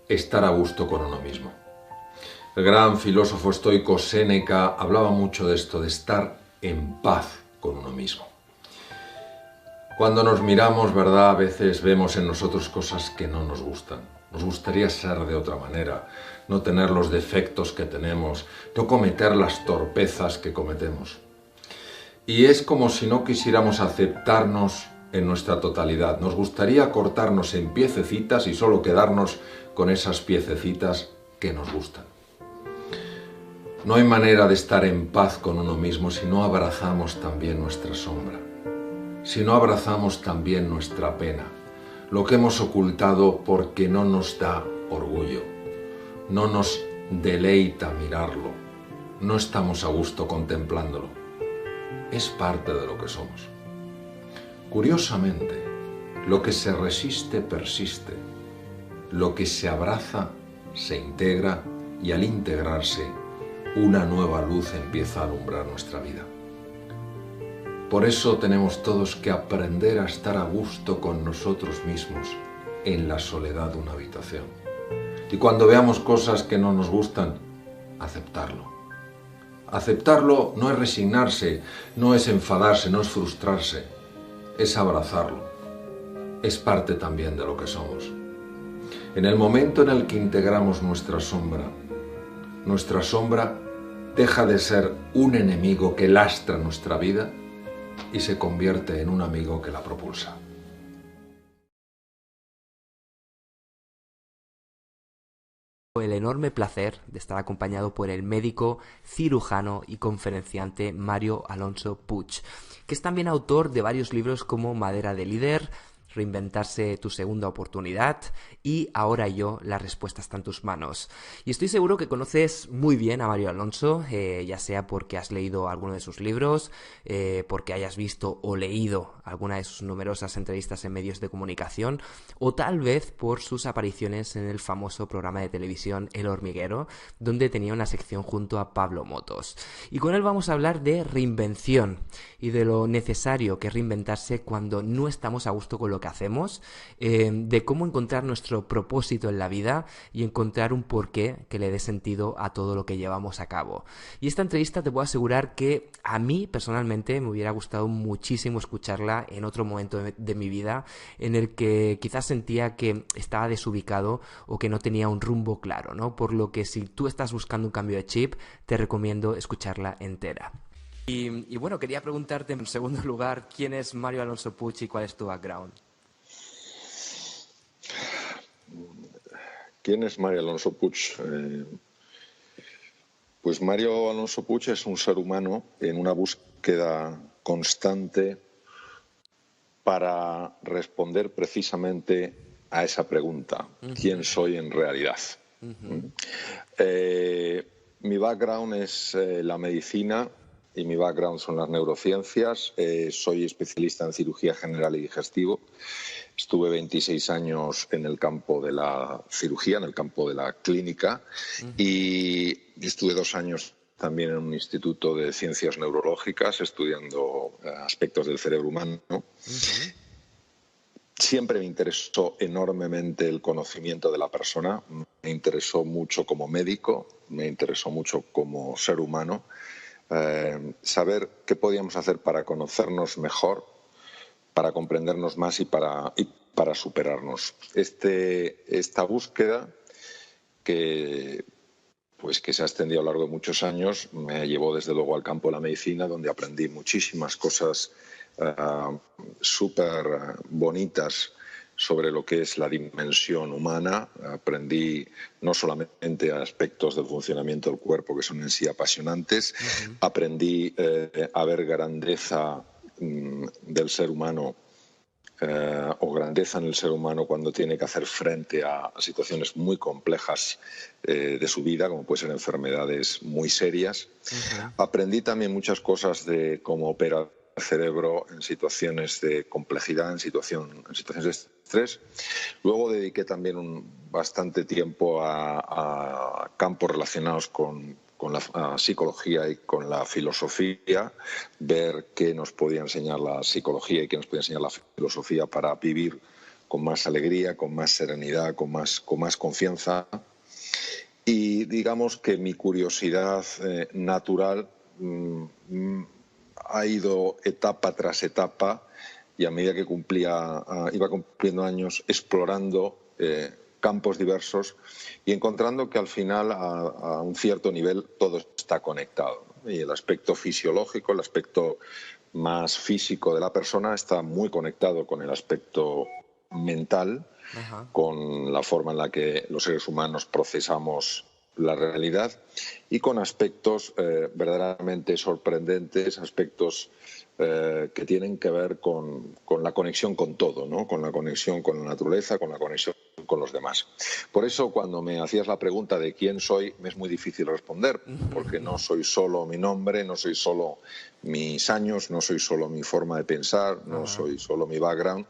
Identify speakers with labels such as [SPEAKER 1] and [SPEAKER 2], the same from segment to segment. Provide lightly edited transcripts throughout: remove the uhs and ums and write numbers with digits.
[SPEAKER 1] estar a gusto con uno mismo. El gran filósofo estoico Séneca hablaba mucho de esto, de estar en paz con uno mismo. Cuando nos miramos, ¿verdad? A veces vemos en nosotros cosas que no nos gustan. Nos gustaría ser de otra manera, no tener los defectos que tenemos, no cometer las torpezas que cometemos. Y es como si no quisiéramos aceptarnos en nuestra totalidad. Nos gustaría cortarnos en piececitas y solo quedarnos con esas piececitas que nos gustan. No hay manera de estar en paz con uno mismo si no abrazamos también nuestra sombra, si no abrazamos también nuestra pena, lo que hemos ocultado porque no nos da orgullo, no nos deleita mirarlo, no estamos a gusto contemplándolo. Es parte de lo que somos. Curiosamente, lo que se resiste persiste, lo que se abraza se integra y al integrarse, una nueva luz empieza a alumbrar nuestra vida. Por eso tenemos todos que aprender a estar a gusto con nosotros mismos en la soledad de una habitación. Y cuando veamos cosas que no nos gustan, aceptarlo. Aceptarlo no es resignarse, no es enfadarse, no es frustrarse, es abrazarlo. Es parte también de lo que somos. En el momento en el que integramos nuestra sombra deja de ser un enemigo que lastra nuestra vida y se convierte en un amigo que la propulsa.
[SPEAKER 2] El enorme placer de estar acompañado por el médico, cirujano y conferenciante Mario Alonso Puig, que es también autor de varios libros como Madera de líder, Reinventarse, tu segunda oportunidad y Ahora yo, la respuesta está en tus manos. Y estoy seguro que conoces muy bien a Mario Alonso, ya sea porque has leído alguno de sus libros, porque hayas visto o leído alguna de sus numerosas entrevistas en medios de comunicación, o tal vez por sus apariciones en el famoso programa de televisión El Hormiguero, donde tenía una sección junto a Pablo Motos. Y con él vamos a hablar de reinvención y de lo necesario que es reinventarse cuando no estamos a gusto con lo que hacemos, de cómo encontrar nuestro propósito en la vida y encontrar un porqué que le dé sentido a todo lo que llevamos a cabo. Y esta entrevista te puedo asegurar que a mí personalmente me hubiera gustado muchísimo escucharla en otro momento de mi vida en el que quizás sentía que estaba desubicado o que no tenía un rumbo claro, ¿no? Por lo que si tú estás buscando un cambio de chip, te recomiendo escucharla entera. Y bueno, quería preguntarte en segundo lugar, ¿quién es Mario Alonso Puig y cuál es tu background?
[SPEAKER 3] ¿Quién es Mario Alonso Puig? Pues Mario Alonso Puig es un ser humano en una búsqueda constante para responder precisamente a esa pregunta, ¿quién soy en realidad? Mi background es la medicina y mi background son las neurociencias. Soy especialista en cirugía general y digestivo. Estuve 26 años en el campo de la cirugía, en el campo de la clínica, y estuve 2 años también en un instituto de ciencias neurológicas estudiando aspectos del cerebro humano. Siempre me interesó enormemente el conocimiento de la persona, me interesó mucho como médico, me interesó mucho como ser humano, saber qué podíamos hacer para conocernos mejor, para comprendernos más y para superarnos. Esta búsqueda que se ha extendido a lo largo de muchos años me llevó desde luego al campo de la medicina, donde aprendí muchísimas cosas súper bonitas sobre lo que es la dimensión humana. Aprendí no solamente aspectos del funcionamiento del cuerpo que son en sí apasionantes, aprendí a ver grandeza del ser humano o grandeza en el ser humano cuando tiene que hacer frente a situaciones muy complejas de su vida, como pueden ser enfermedades muy serias. Aprendí también muchas cosas de cómo opera el cerebro en situaciones de complejidad, en situaciones de estrés. Luego dediqué también bastante tiempo a campos relacionados con la psicología y con la filosofía, ver qué nos podía enseñar la psicología y qué nos podía enseñar la filosofía para vivir con más alegría, con más serenidad, con más confianza. Y digamos que mi curiosidad natural ha ido etapa tras etapa, y a medida que iba cumpliendo años, explorando campos diversos y encontrando que al final, a un cierto nivel, todo está conectado, ¿no? Y el aspecto fisiológico, el aspecto más físico de la persona, está muy conectado con el aspecto mental,
[SPEAKER 2] Ajá.
[SPEAKER 3] con la forma en la que los seres humanos procesamos la realidad, y con aspectos verdaderamente sorprendentes, aspectos que tienen que ver con la conexión con todo, ¿no? Con la conexión con la naturaleza, con la conexión con los demás. Por eso, cuando me hacías la pregunta de quién soy, me es muy difícil responder, porque no soy solo mi nombre, no soy solo mis años, no soy solo mi forma de pensar, no
[SPEAKER 2] Ajá.
[SPEAKER 3] soy solo mi background,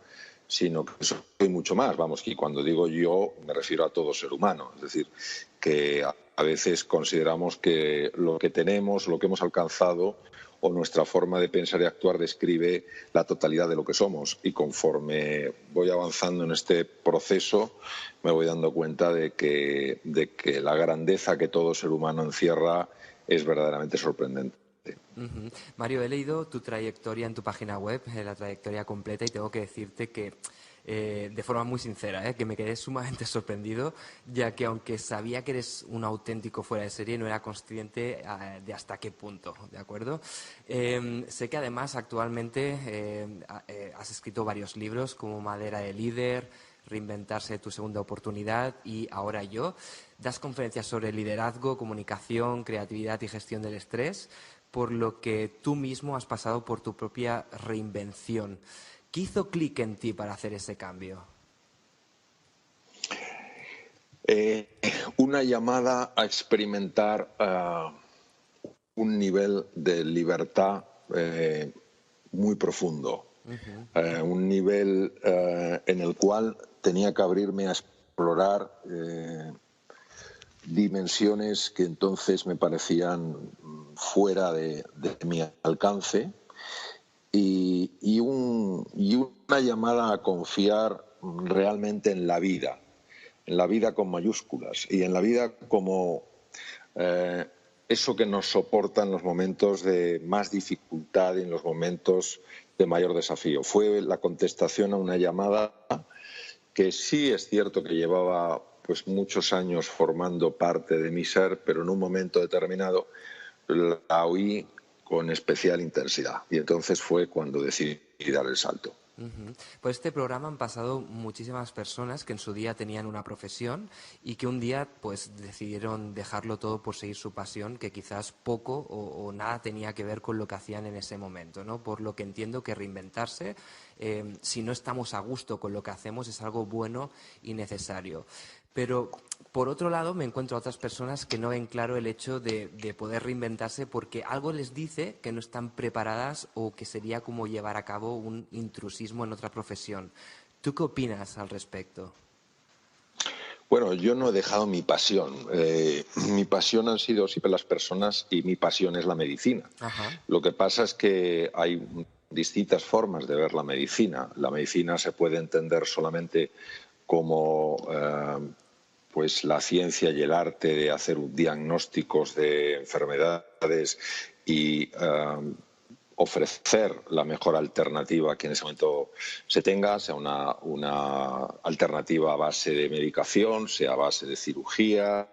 [SPEAKER 3] sino que soy mucho más. Vamos, y cuando digo yo, me refiero a todo ser humano. Es decir, que a veces consideramos que lo que tenemos, lo que hemos alcanzado, o nuestra forma de pensar y actuar describe la totalidad de lo que somos. Y conforme voy avanzando en este proceso, me voy dando cuenta de que la grandeza que todo ser humano encierra es verdaderamente sorprendente.
[SPEAKER 2] Ujú. Mario, he leído tu trayectoria en tu página web, la trayectoria completa, y tengo que decirte que, de forma muy sincera, que me quedé sumamente sorprendido, ya que aunque sabía que eres un auténtico fuera de serie, no era consciente de hasta qué punto, ¿de acuerdo? Sé que además actualmente has escrito varios libros como Madera de Líder, Reinventarse, tu segunda oportunidad y Ahora yo. Das conferencias sobre liderazgo, comunicación, creatividad y gestión del estrés, por lo que tú mismo has pasado por tu propia reinvención. ¿Qué hizo clic en ti para hacer ese cambio?
[SPEAKER 3] Una llamada a experimentar un nivel de libertad muy profundo, un nivel en el cual tenía que abrirme a explorar dimensiones que entonces me parecían fuera de mi alcance, y una llamada a confiar realmente en la vida con mayúsculas, y en la vida como eso que nos soporta en los momentos de más dificultad y en los momentos de mayor desafío. Fue la contestación a una llamada que sí es cierto que llevaba pues muchos años formando parte de mi ser, pero en un momento determinado la oí con especial intensidad, y entonces fue cuando decidí dar el salto.
[SPEAKER 2] Por este programa han pasado muchísimas personas que en su día tenían una profesión y que un día pues decidieron dejarlo todo por seguir su pasión, que quizás poco o nada tenía que ver con lo que hacían en ese momento, ¿no? Por lo que entiendo que reinventarse, si no estamos a gusto con lo que hacemos, es algo bueno y necesario. Pero, por otro lado, me encuentro a otras personas que no ven claro el hecho de poder reinventarse porque algo les dice que no están preparadas o que sería como llevar a cabo un intrusismo en otra profesión. ¿Tú qué opinas al respecto?
[SPEAKER 3] Bueno, yo no he dejado mi pasión. Mi pasión han sido siempre las personas, y mi pasión es la medicina.
[SPEAKER 2] Ajá.
[SPEAKER 3] Lo que pasa es que hay distintas formas de ver la medicina. La medicina se puede entender solamente como pues la ciencia y el arte de hacer diagnósticos de enfermedades y ofrecer la mejor alternativa que en ese momento se tenga, sea una alternativa a base de medicación, sea a base de cirugía,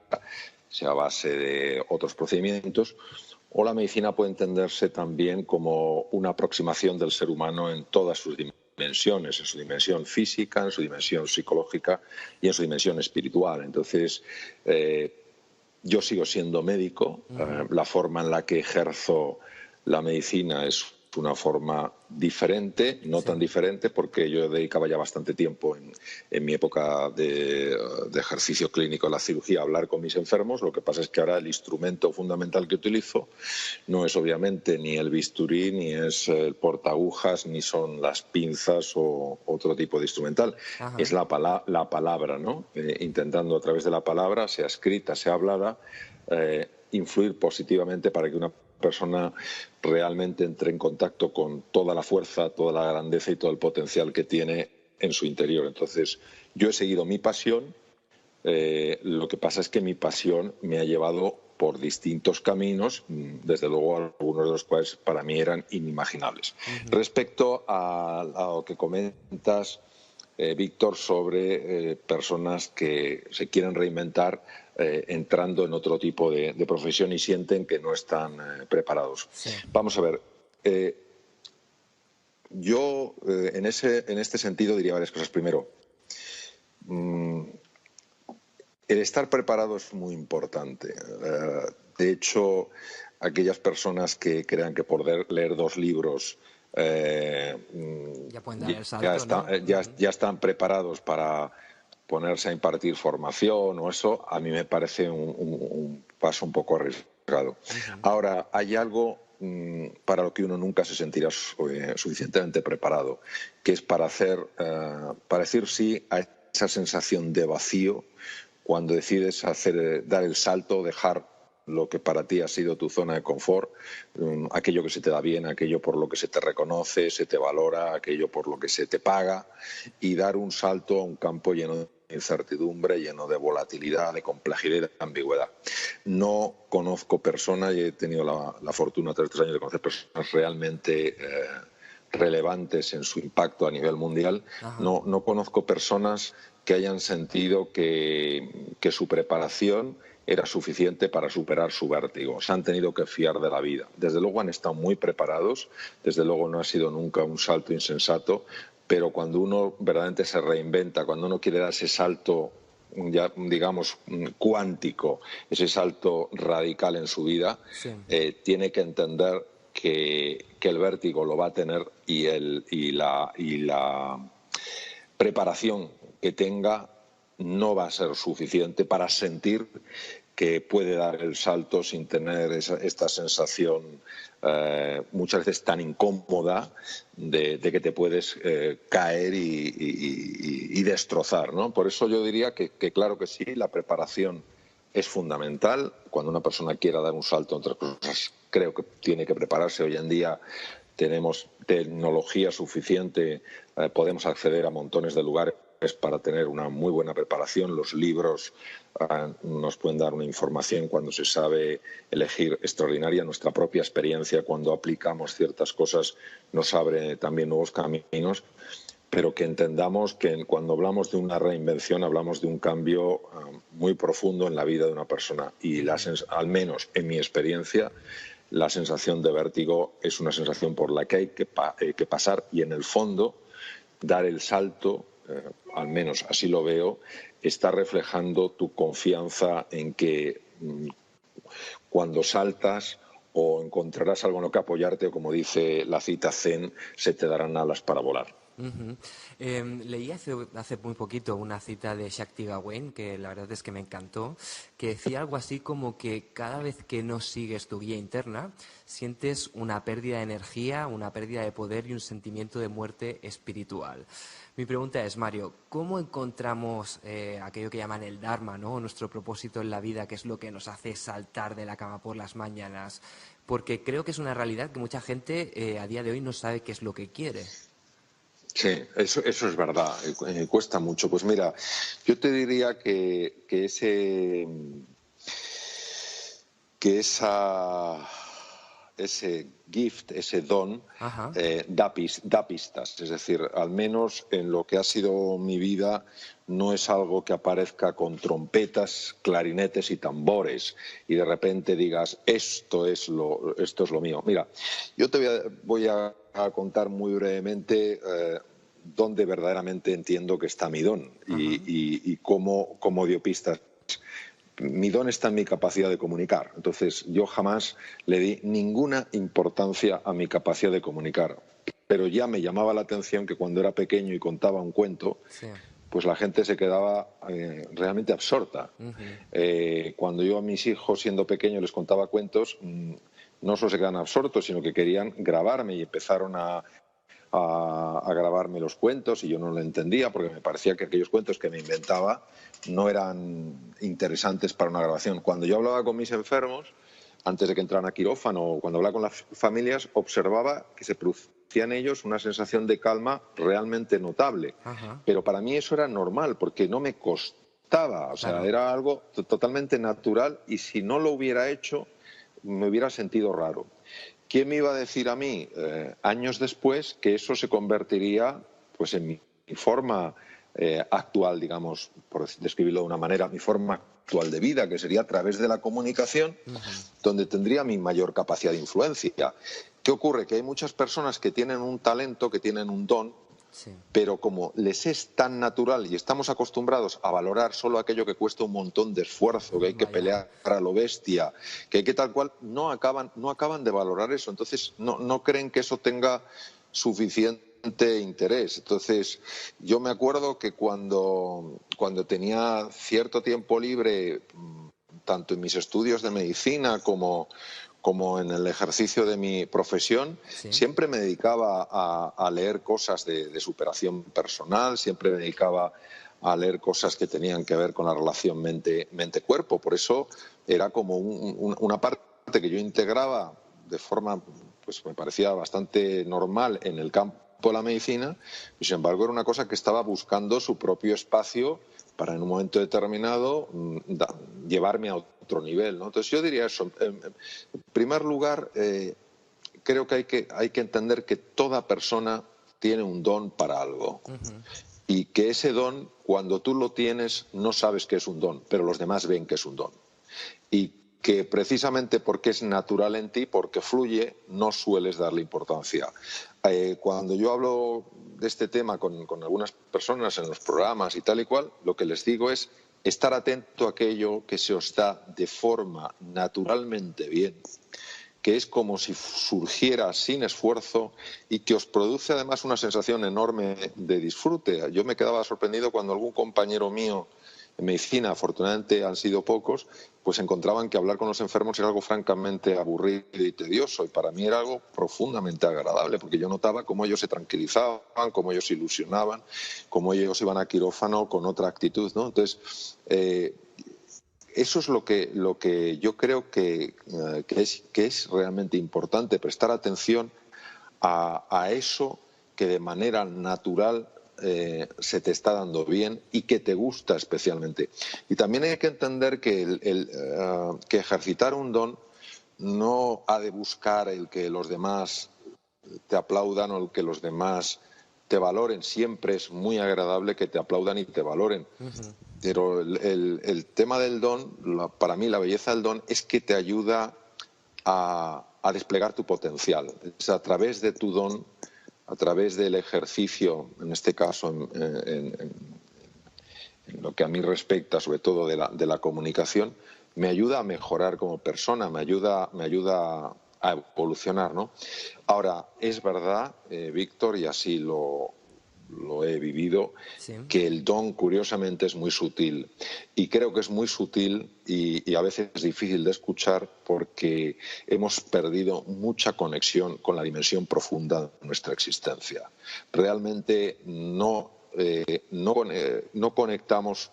[SPEAKER 3] sea a base de otros procedimientos. O la medicina puede entenderse también como una aproximación del ser humano en todas sus dimensiones, en su dimensión física, en su dimensión psicológica y en su dimensión espiritual. Entonces, yo sigo siendo médico. La forma en la que ejerzo la medicina es una forma diferente, no tan diferente, porque yo dedicaba ya bastante tiempo en mi época de ejercicio clínico en la cirugía a hablar con mis enfermos. Lo que pasa es que ahora el instrumento fundamental que utilizo no es obviamente ni el bisturí, ni es el portaagujas, ni son las pinzas o otro tipo de instrumental.
[SPEAKER 2] Ajá.
[SPEAKER 3] Es la palabra, ¿no? Intentando a través de la palabra, sea escrita, sea hablada, influir positivamente para que una persona realmente entre en contacto con toda la fuerza, toda la grandeza y todo el potencial que tiene en su interior. Entonces, yo he seguido mi pasión. Lo que pasa es que mi pasión me ha llevado por distintos caminos, desde luego algunos de los cuales para mí eran inimaginables. Respecto a lo que comentas, Víctor, sobre personas que se quieren reinventar entrando en otro tipo de profesión y sienten que no están preparados.
[SPEAKER 2] Sí.
[SPEAKER 3] Vamos a ver. Yo, en este sentido, diría varias cosas. Primero, el estar preparado es muy importante. De hecho, aquellas personas que crean que por leer 2 libros
[SPEAKER 2] Ya pueden dar el salto, ¿no?
[SPEAKER 3] ya están preparados para ponerse a impartir formación o eso, a mí me parece un paso un poco arriesgado. Ahora, hay algo para lo que uno nunca se sentirá suficientemente preparado, que es para decir sí a esa sensación de vacío cuando decides dar el salto, dejar lo que para ti ha sido tu zona de confort, aquello que se te da bien, aquello por lo que se te reconoce, se te valora, aquello por lo que se te paga, y dar un salto a un campo lleno de incertidumbre, lleno de volatilidad, de complejidad y de ambigüedad. No conozco personas, y he tenido la fortuna tras 3 años de conocer personas realmente relevantes en su impacto a nivel mundial. No conozco personas que hayan sentido que su preparación era suficiente para superar su vértigo. Se han tenido que fiar de la vida. Desde luego han estado muy preparados, desde luego no ha sido nunca un salto insensato, pero cuando uno verdaderamente se reinventa, cuando uno quiere dar ese salto, ya digamos, cuántico, ese salto radical en su vida,
[SPEAKER 2] Sí.
[SPEAKER 3] tiene que entender que el vértigo lo va a tener y la preparación que tenga no va a ser suficiente para sentir que puede dar el salto sin tener esta sensación muchas veces tan incómoda de que te puedes caer y destrozar, ¿no? Por eso yo diría que claro que sí, la preparación es fundamental. Cuando una persona quiera dar un salto entre cosas, creo que tiene que prepararse. Hoy en día tenemos tecnología suficiente, podemos acceder a montones de lugares para tener una muy buena preparación. Los libros nos pueden dar una información cuando se sabe elegir extraordinaria. Nuestra propia experiencia, cuando aplicamos ciertas cosas, nos abre también nuevos caminos. Pero que entendamos que cuando hablamos de una reinvención hablamos de un cambio muy profundo en la vida de una persona. Y al menos en mi experiencia, la sensación de vértigo es una sensación por la que hay que pasar y, en el fondo, dar el salto, al menos así lo veo, está reflejando tu confianza en que cuando saltas o encontrarás algo en lo que apoyarte, o como dice la cita zen, se te darán alas para volar.
[SPEAKER 2] Leí hace muy poquito una cita de Shakti Gawain, que la verdad es que me encantó, que decía algo así como que cada vez que no sigues tu guía interna, sientes una pérdida de energía, una pérdida de poder y un sentimiento de muerte espiritual. Mi pregunta es, Mario, ¿cómo encontramos aquello que llaman el Dharma, ¿no? Nuestro propósito en la vida, que es lo que nos hace saltar de la cama por las mañanas? Porque creo que es una realidad que mucha gente a día de hoy no sabe qué es lo que quiere.
[SPEAKER 3] Sí, eso es verdad, cuesta mucho. Pues mira, yo te diría que ese gift, ese don, da pistas. Es decir, al menos en lo que ha sido mi vida, no es algo que aparezca con trompetas, clarinetes y tambores y de repente digas, esto es lo mío. Mira, yo te voy a contar muy brevemente dónde verdaderamente entiendo que está mi don y cómo dio pistas. Mi don está en mi capacidad de comunicar. Entonces, yo jamás le di ninguna importancia a mi capacidad de comunicar. Pero ya me llamaba la atención que cuando era pequeño y contaba un cuento, pues la gente se quedaba realmente absorta. Cuando yo a mis hijos, siendo pequeños, les contaba cuentos, no solo se quedan absortos, sino que querían grabarme y empezaron a grabarme los cuentos y yo no lo entendía porque me parecía que aquellos cuentos que me inventaba no eran interesantes para una grabación. Cuando yo hablaba con mis enfermos, antes de que entraran a quirófano o cuando hablaba con las familias, observaba que se producía producían ellos una sensación de calma realmente notable.
[SPEAKER 2] Ajá.
[SPEAKER 3] Pero para mí eso era normal, porque no me costaba, o sea,
[SPEAKER 2] Claro.
[SPEAKER 3] era algo totalmente natural, y si no lo hubiera hecho, me hubiera sentido raro. ¿Quién me iba a decir a mí, años después, que eso se convertiría pues en mi forma actual, digamos, por describirlo de una manera, mi forma actual de vida, que sería a través de la comunicación,
[SPEAKER 2] Ujú.
[SPEAKER 3] donde tendría mi mayor capacidad de influencia? ¿Qué ocurre? Que hay muchas personas que tienen un talento, que tienen un don,
[SPEAKER 2] Sí.
[SPEAKER 3] pero como les es tan natural y estamos acostumbrados a valorar solo aquello que cuesta un montón de esfuerzo, que hay que
[SPEAKER 2] Vaya.
[SPEAKER 3] pelear a lo bestia, que hay que tal cual, no acaban de valorar eso. Entonces no creen que eso tenga suficiente interés. Entonces, yo me acuerdo que cuando tenía cierto tiempo libre, tanto en mis estudios de medicina como en el ejercicio de mi profesión,
[SPEAKER 2] Sí.
[SPEAKER 3] siempre me dedicaba a leer cosas de superación personal, siempre me dedicaba a leer cosas que tenían que ver con la relación mente-cuerpo. Por eso era como una parte que yo integraba de forma, pues me parecía bastante normal en el campo de la medicina, y sin embargo era una cosa que estaba buscando su propio espacio para en un momento determinado llevarme a otro nivel, ¿no? Entonces yo diría eso. En primer lugar, creo que hay que entender que toda persona tiene un don para algo,
[SPEAKER 2] Ujú.
[SPEAKER 3] y que ese don, cuando tú lo tienes, no sabes que es un don, pero los demás ven que es un don. Y que precisamente porque es natural en ti, porque fluye, no sueles darle importancia. Cuando yo hablo de este tema con algunas personas en los programas y tal y cual, lo que les digo es estar atento a aquello que se os da de forma naturalmente bien, que es como si surgiera sin esfuerzo y que os produce además una sensación enorme de disfrute. Yo me quedaba sorprendido cuando algún compañero mío en medicina, afortunadamente han sido pocos, pues encontraban que hablar con los enfermos era algo francamente aburrido y tedioso, y para mí era algo profundamente agradable, porque yo notaba cómo ellos se tranquilizaban, cómo ellos se ilusionaban, cómo ellos iban a quirófano con otra actitud, ¿no? Entonces, eso es lo que yo creo que es realmente importante, prestar atención a eso que de manera natural se te está dando bien y que te gusta especialmente. Y también hay que entender que ejercitar un don no ha de buscar el que los demás te aplaudan o el que los demás te valoren. Siempre es muy agradable que te aplaudan y te valoren.
[SPEAKER 2] Ujú.
[SPEAKER 3] Pero el tema del don, para mí la belleza del don es que te ayuda a desplegar tu potencial. Es a través de tu don, a través del ejercicio, en este caso en lo que a mí respecta, sobre todo de la comunicación, me ayuda a mejorar como persona, me ayuda a evolucionar, ¿no? Ahora, es verdad, Víctor, y así lo he vivido,
[SPEAKER 2] Sí.
[SPEAKER 3] que el don curiosamente es muy sutil, y creo que es muy sutil y a veces es difícil de escuchar, porque hemos perdido mucha conexión con la dimensión profunda de nuestra existencia. Realmente no conectamos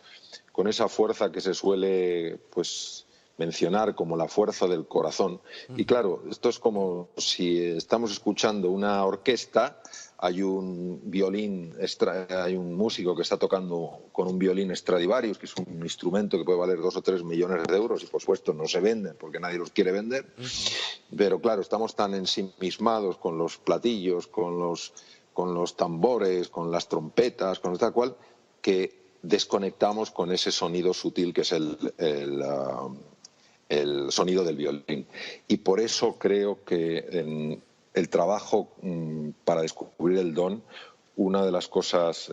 [SPEAKER 3] con esa fuerza que se suele, pues, mencionar como la fuerza del corazón. Y
[SPEAKER 2] Ujú.
[SPEAKER 3] claro, esto es como si estamos escuchando una orquesta, hay un hay un músico que está tocando con un violín Stradivarius, que es un instrumento que puede valer 2 o 3 millones de euros, y por supuesto no se venden porque nadie los quiere vender.
[SPEAKER 2] Ujú.
[SPEAKER 3] Pero claro, estamos tan ensimismados con los platillos, con los tambores, con las trompetas, con tal cual, que desconectamos con ese sonido sutil que es el sonido del violín. Y por eso creo que en el trabajo para descubrir el don, una de las cosas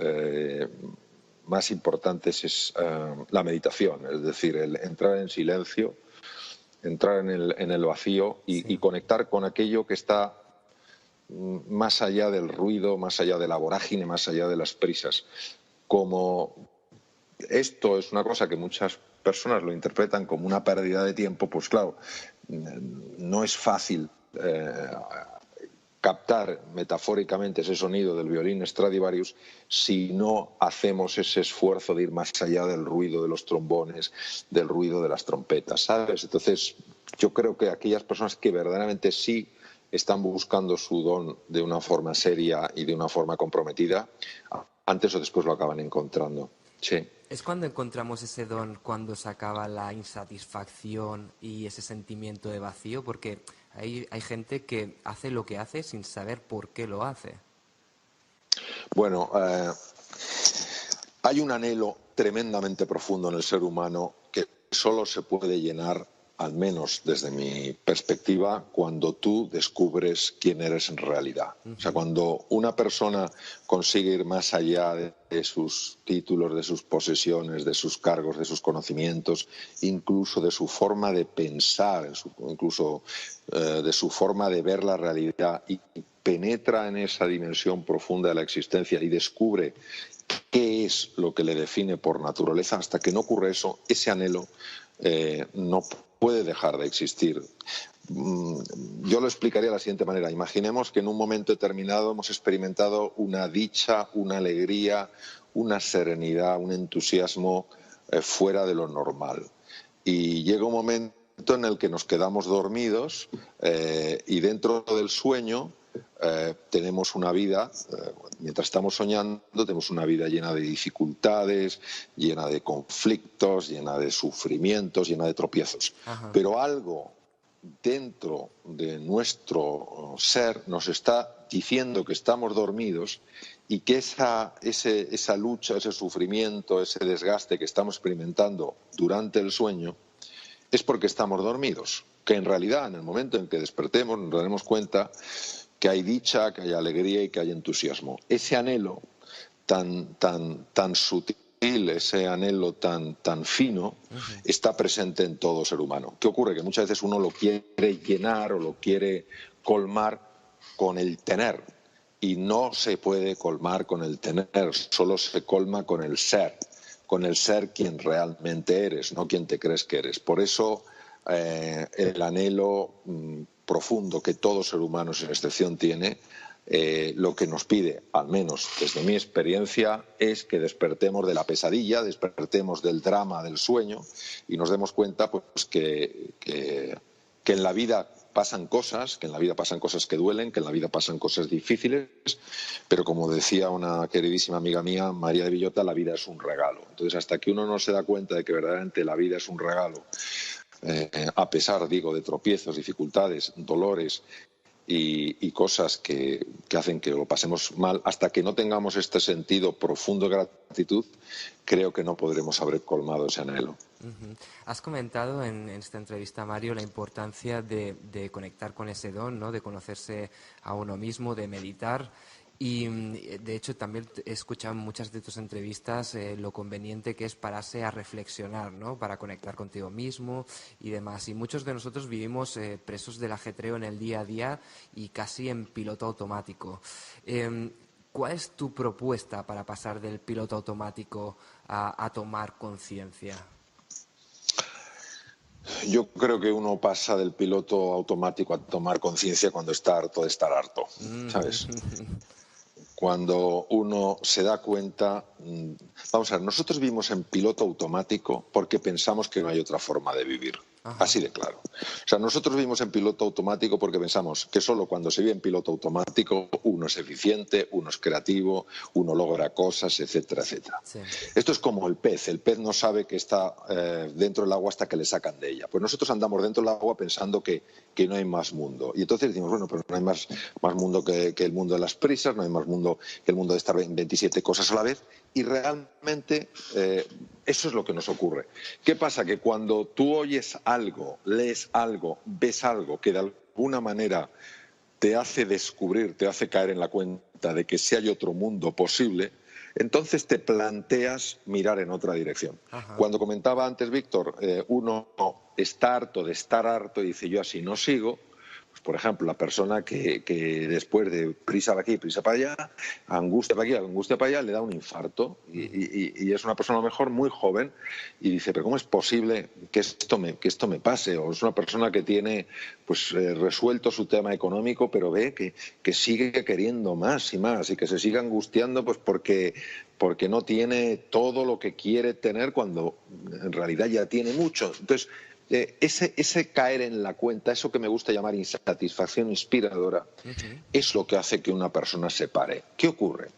[SPEAKER 3] más importantes es la meditación, es decir, el entrar en silencio, entrar en el vacío y
[SPEAKER 2] Sí.
[SPEAKER 3] conectar con aquello que está más allá del ruido, más allá de la vorágine, más allá de las prisas. Como esto es una cosa que muchas personas lo interpretan como una pérdida de tiempo, pues claro, no es fácil captar metafóricamente ese sonido del violín Stradivarius si no hacemos ese esfuerzo de ir más allá del ruido de los trombones, del ruido de las trompetas, ¿sabes? Entonces, yo creo que aquellas personas que verdaderamente sí están buscando su don de una forma seria y de una forma comprometida, antes o después lo acaban encontrando. Sí.
[SPEAKER 2] ¿Es cuando encontramos ese don, cuando se acaba la insatisfacción y ese sentimiento de vacío? Porque hay gente que hace lo que hace sin saber por qué lo hace.
[SPEAKER 3] Bueno, hay un anhelo tremendamente profundo en el ser humano que solo se puede llenar, al menos desde mi perspectiva, cuando tú descubres quién eres en realidad. O sea, cuando una persona consigue ir más allá de sus títulos, de sus posesiones, de sus cargos, de sus conocimientos, incluso de su forma de pensar, incluso de su forma de ver la realidad, y penetra en esa dimensión profunda de la existencia y descubre qué es lo que le define por naturaleza, hasta que no ocurre eso, ese anhelo no puede dejar de existir. Yo lo explicaría de la siguiente manera. Imaginemos que en un momento determinado hemos experimentado una dicha, una alegría, una serenidad, un entusiasmo fuera de lo normal. Y llega un momento en el que nos quedamos dormidos y dentro del sueño tenemos una vida, mientras estamos soñando, tenemos una vida llena de dificultades, llena de conflictos, llena de sufrimientos, llena de tropiezos.
[SPEAKER 2] Ajá.
[SPEAKER 3] Pero algo dentro de nuestro ser nos está diciendo que estamos dormidos y que esa lucha, ese sufrimiento, ese desgaste que estamos experimentando durante el sueño es porque estamos dormidos. Que en realidad, en el momento en que despertemos, nos daremos cuenta que hay dicha, que hay alegría y que hay entusiasmo. Ese anhelo tan sutil, ese anhelo tan fino, está presente en todo ser humano. ¿Qué ocurre? Que muchas veces uno lo quiere llenar o lo quiere colmar con el tener, y no se puede colmar con el tener, solo se colma con el ser quien realmente eres, no quien te crees que eres. Por eso el anhelo profundo que todo ser humano, sin excepción, tiene, lo que nos pide, al menos desde mi experiencia, es que despertemos de la pesadilla, despertemos del drama del sueño y nos demos cuenta pues, que en la vida pasan cosas, que duelen, que en la vida pasan cosas difíciles, pero como decía una queridísima amiga mía, María de Villota, la vida es un regalo. Entonces, hasta que uno no se da cuenta de que verdaderamente la vida es un regalo, a pesar, digo, de tropiezos, dificultades, dolores y cosas que hacen que lo pasemos mal, hasta que no tengamos este sentido profundo de gratitud, creo que no podremos haber colmado ese anhelo.
[SPEAKER 2] Has comentado en esta entrevista, Mario, la importancia de conectar con ese don, ¿no? De conocerse a uno mismo, de meditar. Y de hecho también he escuchado en muchas de tus entrevistas lo conveniente que es pararse a reflexionar, ¿no? Para conectar contigo mismo y demás. Y muchos de nosotros vivimos presos del ajetreo en el día a día y casi en piloto automático. ¿Cuál es tu propuesta para pasar del piloto automático a tomar conciencia?
[SPEAKER 3] Yo creo que uno pasa del piloto automático a tomar conciencia cuando está harto de estar harto, ¿sabes? Cuando uno se da cuenta, vamos a ver, nosotros vivimos en piloto automático porque pensamos que no hay otra forma de vivir. Ajá. Así de claro. O sea, nosotros vivimos en piloto automático porque pensamos que solo cuando se vive en piloto automático uno es eficiente, uno es creativo, uno logra cosas, etcétera, etcétera. Sí. Esto es como el pez. El pez no sabe que está dentro del agua hasta que le sacan de ella. Pues nosotros andamos dentro del agua pensando que no hay más mundo. Y entonces decimos, bueno, pero no hay más mundo que el mundo de las prisas, no hay más mundo que el mundo de estar en 27 cosas a la vez. Y realmente eso es lo que nos ocurre. ¿Qué pasa? Que cuando tú oyes algo, lees algo, ves algo que de alguna manera te hace descubrir, te hace caer en la cuenta de que sí hay otro mundo posible, entonces te planteas mirar en otra dirección. Ajá. Cuando comentaba antes Víctor, uno está harto de estar harto y dice, yo así no sigo. Pues, por ejemplo, la persona que después de prisa para aquí, prisa para allá, angustia para aquí, angustia para allá, le da un infarto y es una persona a lo mejor muy joven y dice, pero ¿cómo es posible que esto me pase? O es una persona que tiene pues resuelto su tema económico, pero ve que sigue queriendo más y más y que se sigue angustiando pues porque porque no tiene todo lo que quiere tener cuando en realidad ya tiene mucho. Entonces, ese caer en la cuenta, eso que me gusta llamar insatisfacción inspiradora, es lo que hace que una persona se pare. ¿Qué ocurre?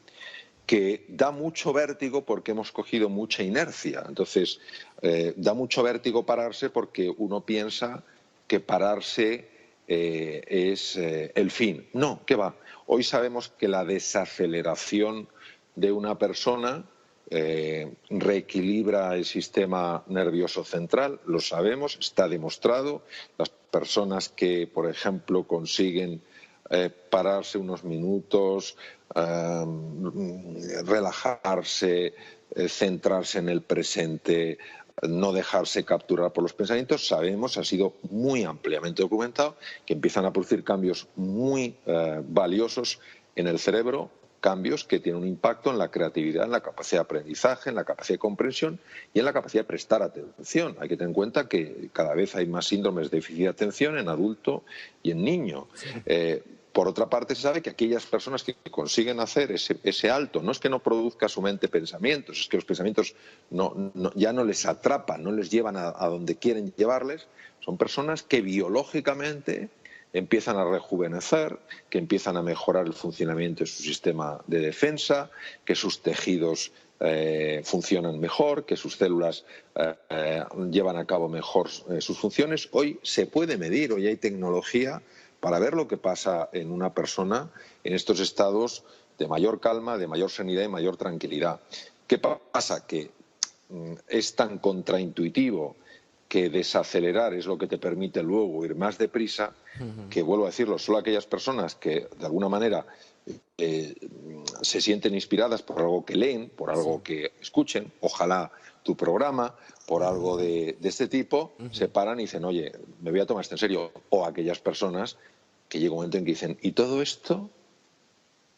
[SPEAKER 3] Que da mucho vértigo porque hemos cogido mucha inercia. Entonces, da mucho vértigo pararse porque uno piensa que pararse es el fin. No, ¿qué va? Hoy sabemos que la desaceleración de una persona reequilibra el sistema nervioso central, lo sabemos, está demostrado. Las personas que, por ejemplo, consiguen pararse unos minutos, relajarse, centrarse en el presente, no dejarse capturar por los pensamientos, sabemos, ha sido muy ampliamente documentado, que empiezan a producir cambios muy valiosos en el cerebro, cambios que tienen un impacto en la creatividad, en la capacidad de aprendizaje, en la capacidad de comprensión y en la capacidad de prestar atención. Hay que tener en cuenta que cada vez hay más síndromes de déficit de atención en adulto y en niño. Sí. Por otra parte, se sabe que aquellas personas que consiguen hacer ese alto, no es que no produzca su mente pensamientos, es que los pensamientos ya no les atrapan, no les llevan a donde quieren llevarles, son personas que biológicamente empiezan a rejuvenecer, que empiezan a mejorar el funcionamiento de su sistema de defensa, que sus tejidos funcionan mejor, que sus células llevan a cabo mejor sus funciones. Hoy se puede medir, hoy hay tecnología para ver lo que pasa en una persona en estos estados de mayor calma, de mayor serenidad y mayor tranquilidad. ¿Qué pasa? Que es tan contraintuitivo que desacelerar es lo que te permite luego ir más deprisa, que vuelvo a decirlo, solo aquellas personas que de alguna manera se sienten inspiradas por algo que leen, por algo que escuchen, ojalá tu programa, por algo de este tipo, se paran y dicen, oye, me voy a tomar esto en serio. O aquellas personas que llega un momento en que dicen, ¿y todo esto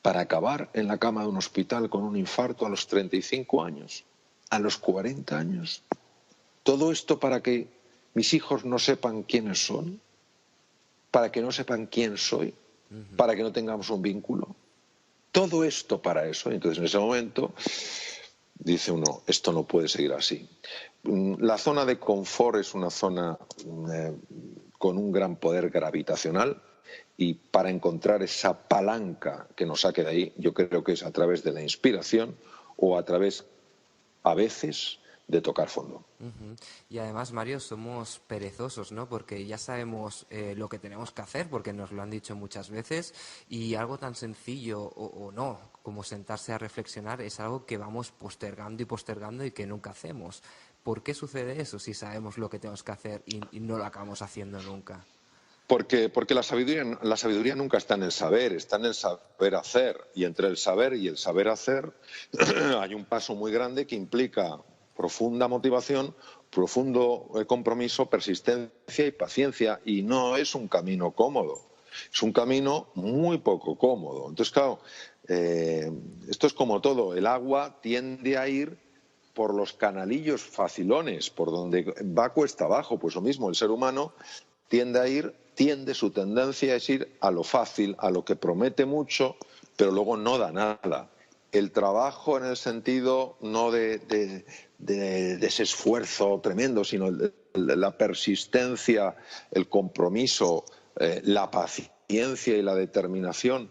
[SPEAKER 3] para acabar en la cama de un hospital con un infarto a los 35 años, a los 40 años? ¿Todo esto para que mis hijos no sepan quiénes son? ¿Para que no sepan quién soy? ¿Para que no tengamos un vínculo? Todo esto para eso. Y entonces en ese momento dice uno, esto no puede seguir así. La zona de confort es una zona con un gran poder gravitacional y para encontrar esa palanca que nos saque de ahí, yo creo que es a través de la inspiración o a través, a veces, de tocar fondo.
[SPEAKER 2] Y además, Mario, somos perezosos, ¿no? Porque ya sabemos lo que tenemos que hacer, porque nos lo han dicho muchas veces, y algo tan sencillo o no como sentarse a reflexionar es algo que vamos postergando y postergando y que nunca hacemos. ¿Por qué sucede eso si sabemos lo que tenemos que hacer y no lo acabamos haciendo nunca?
[SPEAKER 3] Porque la sabiduría nunca está en el saber, está en el saber hacer. Y entre el saber y el saber hacer hay un paso muy grande que implica profunda motivación, profundo compromiso, persistencia y paciencia. Y no es un camino cómodo, es un camino muy poco cómodo. Entonces, claro, esto es como todo. El agua tiende a ir por los canalillos facilones, por donde va cuesta abajo. Pues lo mismo, el ser humano su tendencia es ir a lo fácil, a lo que promete mucho, pero luego no da nada. El trabajo en el sentido no de ese esfuerzo tremendo, sino la persistencia, el compromiso, la paciencia y la determinación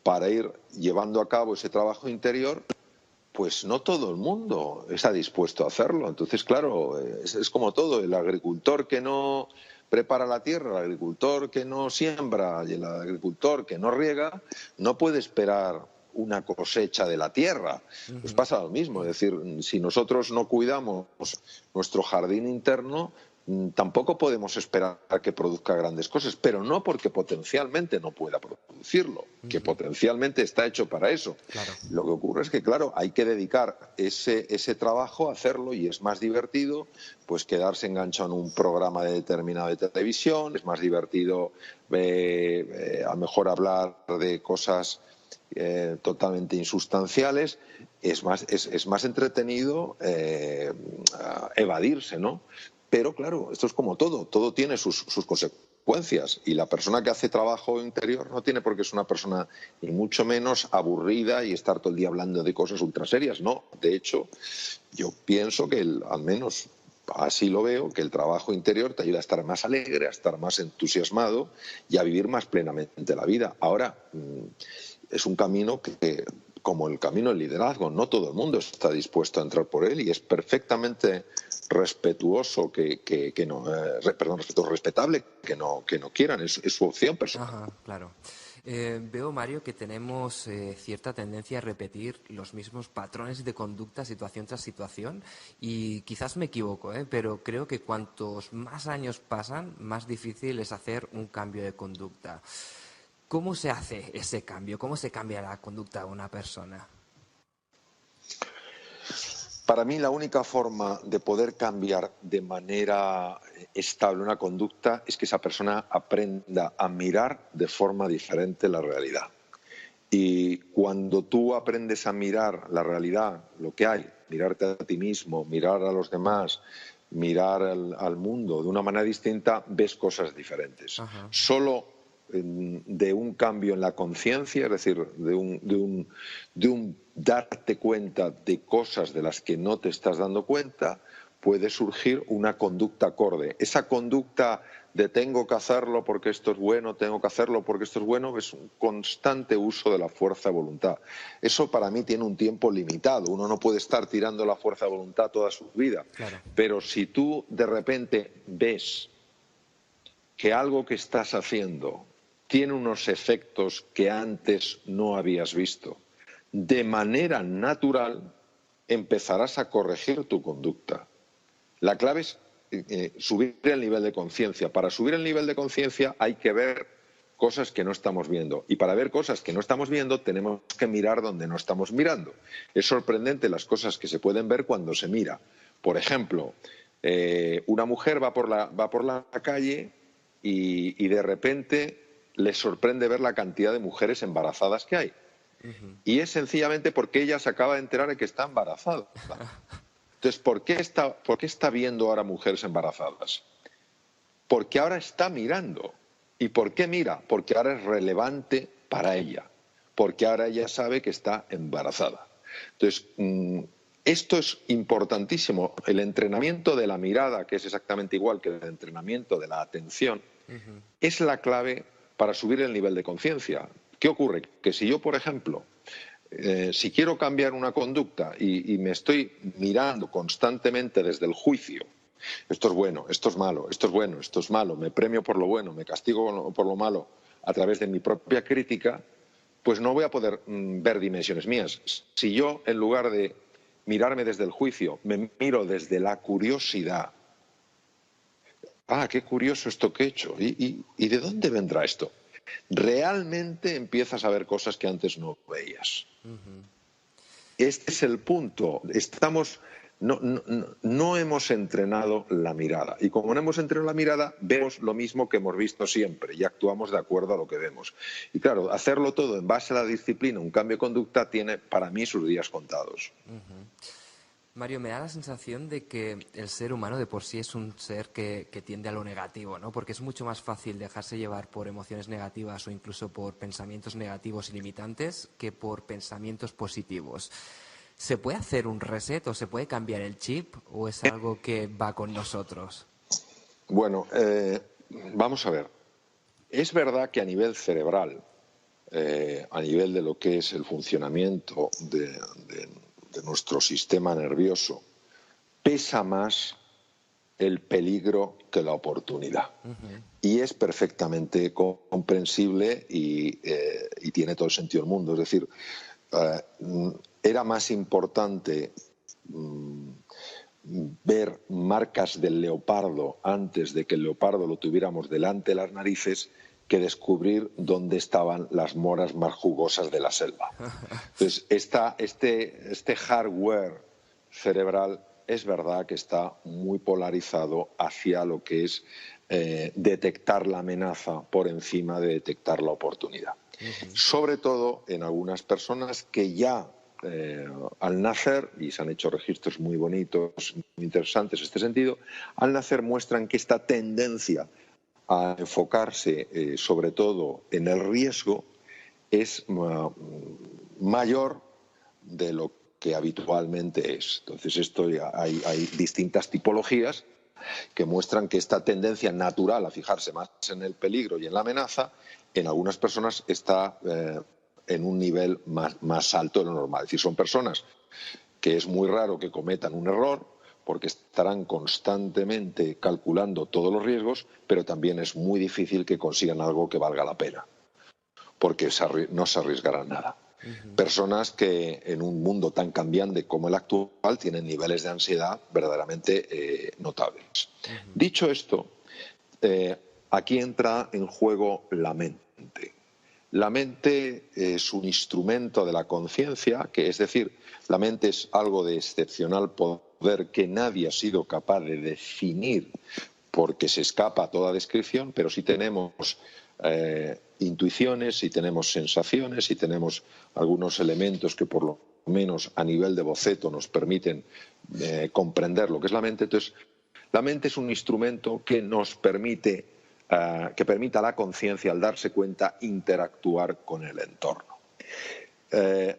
[SPEAKER 3] para ir llevando a cabo ese trabajo interior, pues no todo el mundo está dispuesto a hacerlo. Entonces, claro, es como todo. El agricultor que no prepara la tierra, el agricultor que no siembra y el agricultor que no riega, no puede esperar una cosecha de la tierra. Pues pasa lo mismo, es decir, si nosotros no cuidamos nuestro jardín interno, tampoco podemos esperar a que produzca grandes cosas, pero no porque potencialmente no pueda producirlo, que potencialmente está hecho para eso.
[SPEAKER 2] Claro.
[SPEAKER 3] Lo que ocurre es que, claro, hay que dedicar ese trabajo a hacerlo y es más divertido pues quedarse enganchado en un programa determinado de televisión, es más divertido a lo mejor hablar de cosas totalmente insustanciales, es más entretenido evadirse, ¿no? Pero claro, esto es como todo tiene sus consecuencias. consecuencias. Y la persona que hace trabajo interior no tiene por qué ser una persona ni mucho menos aburrida y estar todo el día hablando de cosas ultraserias. No, de hecho, yo pienso que al menos así lo veo, que el trabajo interior te ayuda a estar más alegre, a estar más entusiasmado y a vivir más plenamente la vida. Ahora, es un camino que, como el camino del liderazgo, no todo el mundo está dispuesto a entrar por él y es perfectamente respetuoso respetable que no quieran, es su opción personal.
[SPEAKER 2] Ajá, claro. Veo, Mario, que tenemos cierta tendencia a repetir los mismos patrones de conducta situación tras situación y quizás me equivoco, pero creo que cuantos más años pasan, más difícil es hacer un cambio de conducta. ¿Cómo se hace ese cambio? ¿Cómo se cambia la conducta de una persona?
[SPEAKER 3] Para mí la única forma de poder cambiar de manera estable una conducta es que esa persona aprenda a mirar de forma diferente la realidad. Y cuando tú aprendes a mirar la realidad, lo que hay, mirarte a ti mismo, mirar a los demás, mirar al mundo de una manera distinta, ves cosas diferentes.
[SPEAKER 2] Ajá.
[SPEAKER 3] Solo de un cambio en la conciencia, es decir, de un darte cuenta de cosas de las que no te estás dando cuenta, puede surgir una conducta acorde. Esa conducta de tengo que hacerlo porque esto es bueno, tengo que hacerlo porque esto es bueno, es un constante uso de la fuerza de voluntad. Eso para mí tiene un tiempo limitado. Uno no puede estar tirando la fuerza de voluntad toda su vida.
[SPEAKER 2] Claro.
[SPEAKER 3] Pero si tú de repente ves que algo que estás haciendo tiene unos efectos que antes no habías visto, de manera natural empezarás a corregir tu conducta. La clave es subir el nivel de conciencia. Para subir el nivel de conciencia hay que ver cosas que no estamos viendo. Y para ver cosas que no estamos viendo tenemos que mirar donde no estamos mirando. Es sorprendente las cosas que se pueden ver cuando se mira. Por ejemplo, una mujer va por la calle y de repente le sorprende ver la cantidad de mujeres embarazadas que hay. Y es sencillamente porque ella se acaba de enterar de que está embarazada. Entonces, ¿por qué está viendo ahora mujeres embarazadas? Porque ahora está mirando. ¿Y por qué mira? Porque ahora es relevante para ella. Porque ahora ella sabe que está embarazada. Entonces, esto es importantísimo. El entrenamiento de la mirada, que es exactamente igual que el entrenamiento de la atención, es la clave para subir el nivel de conciencia. ¿Qué ocurre? Que si yo, por ejemplo, si quiero cambiar una conducta y me estoy mirando constantemente desde el juicio, esto es bueno, esto es malo, esto es bueno, esto es malo, me premio por lo bueno, me castigo por lo malo a través de mi propia crítica, pues no voy a poder ver dimensiones mías. Si yo, en lugar de mirarme desde el juicio, me miro desde la curiosidad, qué curioso esto que he hecho, ¿y de dónde vendrá esto? Realmente empiezas a ver cosas que antes no veías. Este es el punto. No hemos entrenado la mirada. Y como no hemos entrenado la mirada, vemos lo mismo que hemos visto siempre y actuamos de acuerdo a lo que vemos. Y claro, hacerlo todo en base a la disciplina, un cambio de conducta, tiene para mí sus días contados.
[SPEAKER 2] Mario, me da la sensación de que el ser humano de por sí es un ser que tiende a lo negativo, ¿no? Porque es mucho más fácil dejarse llevar por emociones negativas o incluso por pensamientos negativos y limitantes que por pensamientos positivos. ¿Se puede hacer un reset o se puede cambiar el chip o es algo que va con nosotros?
[SPEAKER 3] Bueno, vamos a ver. Es verdad que a nivel cerebral, a nivel de lo que es el funcionamiento de nuestro sistema nervioso, pesa más el peligro que la oportunidad. Y es perfectamente comprensible y tiene todo el sentido del mundo. Es decir, era más importante ver marcas del leopardo antes de que el leopardo lo tuviéramos delante de las narices que descubrir dónde estaban las moras más jugosas de la selva. Entonces, este hardware cerebral es verdad que está muy polarizado hacia lo que es detectar la amenaza por encima de detectar la oportunidad. Sobre todo en algunas personas que ya al nacer, y se han hecho registros muy bonitos, muy interesantes en este sentido, al nacer muestran que esta tendencia a enfocarse sobre todo en el riesgo es mayor de lo que habitualmente es. Entonces, hay distintas tipologías que muestran que esta tendencia natural a fijarse más en el peligro y en la amenaza, en algunas personas está en un nivel más alto de lo normal. Es decir, son personas que es muy raro que cometan un error porque estarán constantemente calculando todos los riesgos, pero también es muy difícil que consigan algo que valga la pena, porque no se arriesgarán nada. Personas que en un mundo tan cambiante como el actual tienen niveles de ansiedad verdaderamente notables. Dicho esto, aquí entra en juego la mente. La mente es un instrumento de la conciencia, que es decir, la mente es algo de excepcional poder que nadie ha sido capaz de definir porque se escapa a toda descripción, pero sí tenemos intuiciones, sí tenemos sensaciones, sí tenemos algunos elementos que por lo menos a nivel de boceto nos permiten comprender lo que es la mente. Entonces, la mente es un instrumento que nos permite que permita a la conciencia, al darse cuenta, interactuar con el entorno.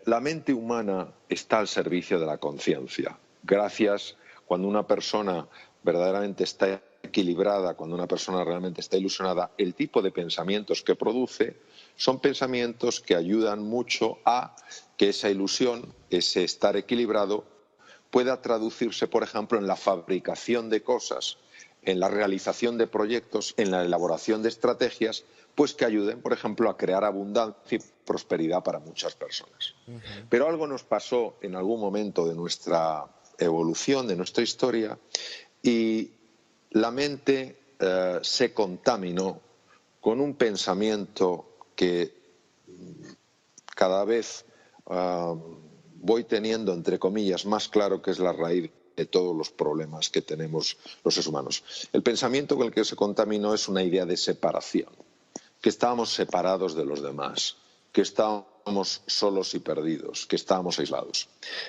[SPEAKER 3] La mente humana está al servicio de la conciencia. Gracias, cuando una persona verdaderamente está equilibrada, cuando una persona realmente está ilusionada, el tipo de pensamientos que produce son pensamientos que ayudan mucho a que esa ilusión, ese estar equilibrado, pueda traducirse, por ejemplo, en la fabricación de cosas, en la realización de proyectos, en la elaboración de estrategias, pues que ayuden, por ejemplo, a crear abundancia y prosperidad para muchas personas. Pero algo nos pasó en algún momento de nuestra evolución, de nuestra historia, y la mente se contaminó con un pensamiento que cada vez voy teniendo, entre comillas, más claro que es la raíz de todos los problemas que tenemos los seres humanos. El pensamiento con el que se contaminó es una idea de separación, que estábamos separados de los demás, que estábamos solos y perdidos, que estábamos aislados.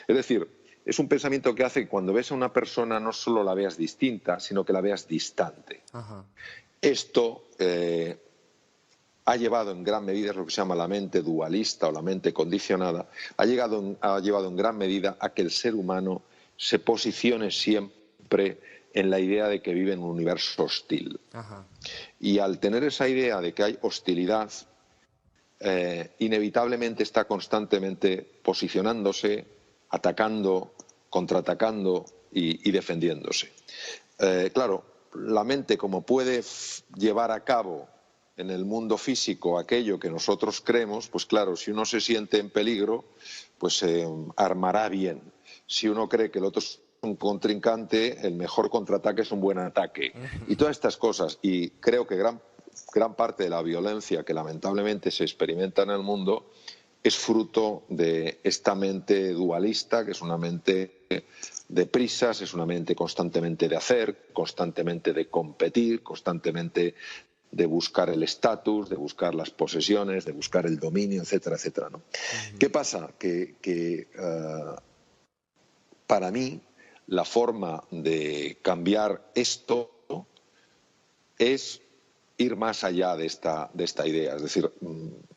[SPEAKER 3] Es decir, es un pensamiento que hace que cuando ves a una persona no solo la veas distinta, sino que la veas distante. Esto ha llevado en gran medida, es lo que se llama la mente dualista o la mente condicionada, ha llevado en gran medida a que el ser humano se posicione siempre en la idea de que vive en un universo hostil. Y al tener esa idea de que hay hostilidad, inevitablemente está constantemente posicionándose, atacando, contraatacando y defendiéndose. Claro, la mente, como puede llevar a cabo en el mundo físico aquello que nosotros creemos, pues claro, si uno se siente en peligro, pues se armará bien. Si uno cree que el otro es un contrincante, el mejor contraataque es un buen ataque. Y todas estas cosas. Y creo que gran parte de la violencia que lamentablemente se experimenta en el mundo es fruto de esta mente dualista, que es una mente de prisas, es una mente constantemente de hacer, constantemente de competir, constantemente de buscar el estatus, de buscar las posesiones, de buscar el dominio, etcétera, etcétera, ¿no? ¿Qué pasa? Que para mí la forma de cambiar esto es ir más allá de esta idea, es decir,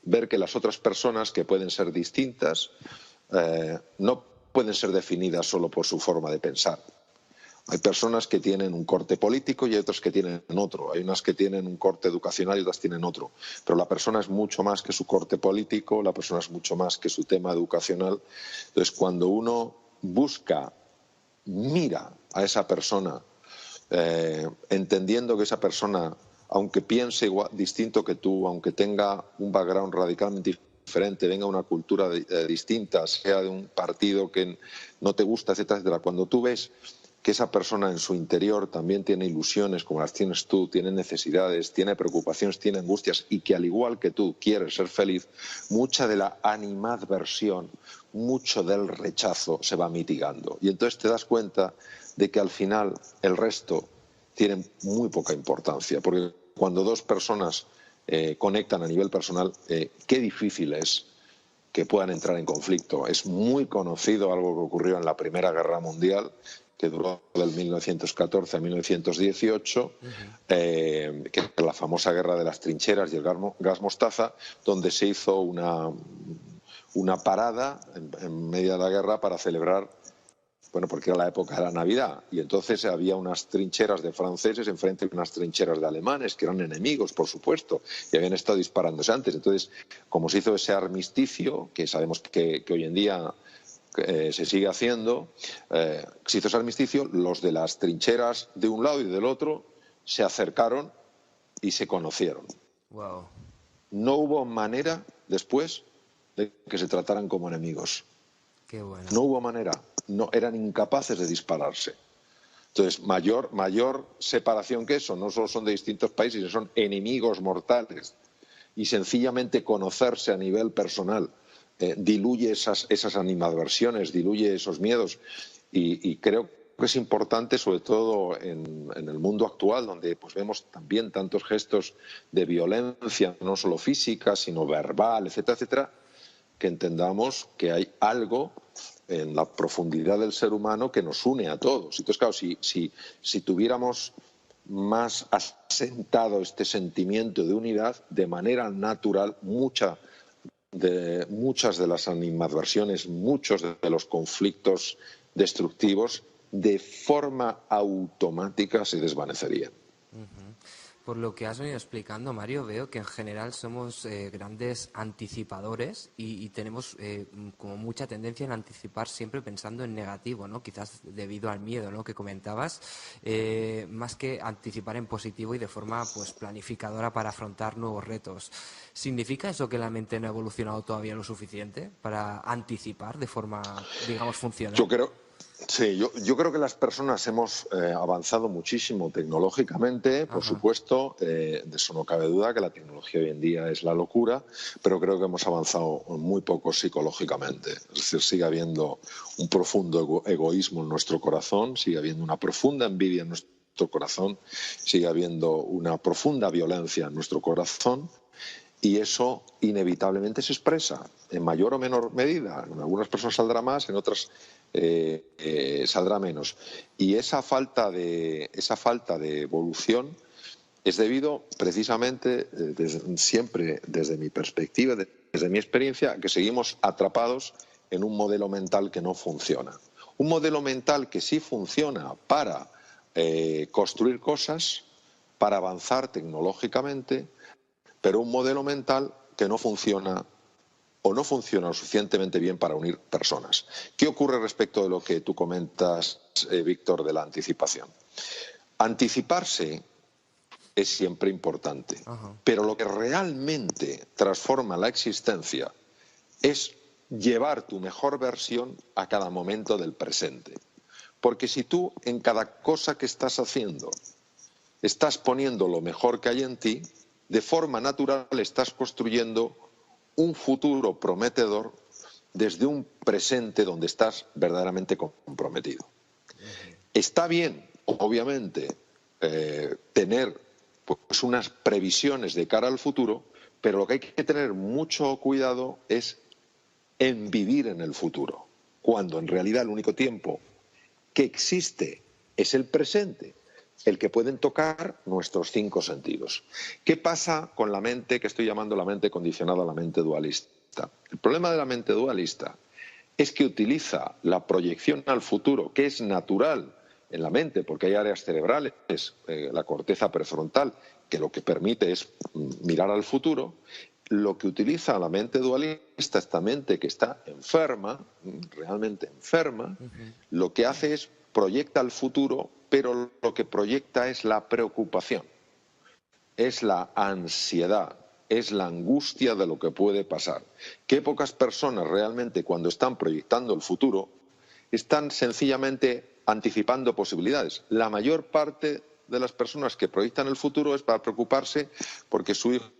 [SPEAKER 3] ver que las otras personas que pueden ser distintas no pueden ser definidas solo por su forma de pensar. Hay personas que tienen un corte político y hay otras que tienen otro. Hay unas que tienen un corte educacional y otras tienen otro. Pero la persona es mucho más que su corte político, la persona es mucho más que su tema educacional. Entonces, cuando uno mira a esa persona, entendiendo que esa persona, aunque piense distinto que tú, aunque tenga un background radicalmente diferente, venga de una cultura distinta, sea de un partido que no te gusta, etcétera, etcétera, cuando tú ves que esa persona en su interior también tiene ilusiones como las tienes tú, tiene necesidades, tiene preocupaciones, tiene angustias y que al igual que tú quiere ser feliz, mucha de la animadversión, mucho del rechazo se va mitigando. Y entonces te das cuenta de que al final el resto tiene muy poca importancia, porque cuando dos personas conectan a nivel personal, qué difícil es que puedan entrar en conflicto. Es muy conocido algo que ocurrió en la Primera Guerra Mundial, que duró del 1914 a 1918, que es la famosa guerra de las trincheras y el gas mostaza, donde se hizo una parada en medio de la guerra para celebrar, bueno, porque era la época de la Navidad, y entonces había unas trincheras de franceses enfrente de unas trincheras de alemanes, que eran enemigos, por supuesto, y habían estado disparándose antes. Entonces, como se hizo ese armisticio, que sabemos que hoy en día se sigue haciendo, se hizo ese armisticio, los de las trincheras de un lado y del otro se acercaron y se conocieron.
[SPEAKER 2] Wow.
[SPEAKER 3] No hubo manera después de que se trataran como enemigos.
[SPEAKER 2] Qué bueno.
[SPEAKER 3] No hubo manera, no, eran incapaces de dispararse. Entonces, mayor separación que eso, no solo son de distintos países, sino son enemigos mortales. Y sencillamente conocerse a nivel personal diluye esas animadversiones, diluye esos miedos. Y creo que es importante, sobre todo en el mundo actual, donde pues vemos también tantos gestos de violencia, no solo física, sino verbal, etcétera, etcétera, que entendamos que hay algo en la profundidad del ser humano que nos une a todos. Entonces, claro, si tuviéramos más asentado este sentimiento de unidad, de manera natural, muchas de las animadversiones, muchos de los conflictos destructivos, de forma automática se desvanecerían.
[SPEAKER 2] Por lo que has venido explicando, Mario, veo que en general somos grandes anticipadores y tenemos como mucha tendencia en anticipar siempre pensando en negativo, ¿no? Quizás debido al miedo, ¿no?, que comentabas, más que anticipar en positivo y de forma pues planificadora para afrontar nuevos retos. ¿Significa eso que la mente no ha evolucionado todavía lo suficiente para anticipar de forma, digamos, funcional?
[SPEAKER 3] Yo creo que las personas hemos avanzado muchísimo tecnológicamente, por supuesto, de eso no cabe duda, que la tecnología hoy en día es la locura, pero creo que hemos avanzado muy poco psicológicamente. Es decir, sigue habiendo un profundo egoísmo en nuestro corazón, sigue habiendo una profunda envidia en nuestro corazón, sigue habiendo una profunda violencia en nuestro corazón. Y eso inevitablemente se expresa en mayor o menor medida. En algunas personas saldrá más, en otras saldrá menos. Y esa falta de evolución es debido precisamente, siempre desde mi perspectiva, desde mi experiencia, a que seguimos atrapados en un modelo mental que no funciona. Un modelo mental que sí funciona para construir cosas, para avanzar tecnológicamente, pero un modelo mental que no funciona o no funciona lo suficientemente bien para unir personas. ¿Qué ocurre respecto de lo que tú comentas, Víctor, de la anticipación? Anticiparse es siempre importante, pero lo que realmente transforma la existencia es llevar tu mejor versión a cada momento del presente. Porque si tú en cada cosa que estás haciendo estás poniendo lo mejor que hay en ti, de forma natural estás construyendo un futuro prometedor desde un presente donde estás verdaderamente comprometido. Está bien, obviamente, tener pues, unas previsiones de cara al futuro, pero lo que hay que tener mucho cuidado es en vivir en el futuro, cuando en realidad el único tiempo que existe es el presente, el que pueden tocar nuestros 5 sentidos. ¿Qué pasa con la mente que estoy llamando la mente condicionada, la mente dualista? El problema de la mente dualista es que utiliza la proyección al futuro, que es natural en la mente, porque hay áreas cerebrales, la corteza prefrontal, que lo que permite es mirar al futuro. Lo que utiliza la mente dualista, esta mente que está enferma, realmente enferma, lo que hace es proyecta al futuro, pero lo que proyecta es la preocupación, es la ansiedad, es la angustia de lo que puede pasar. Qué pocas personas realmente cuando están proyectando el futuro están sencillamente anticipando posibilidades. La mayor parte de las personas que proyectan el futuro es para preocuparse porque su hijo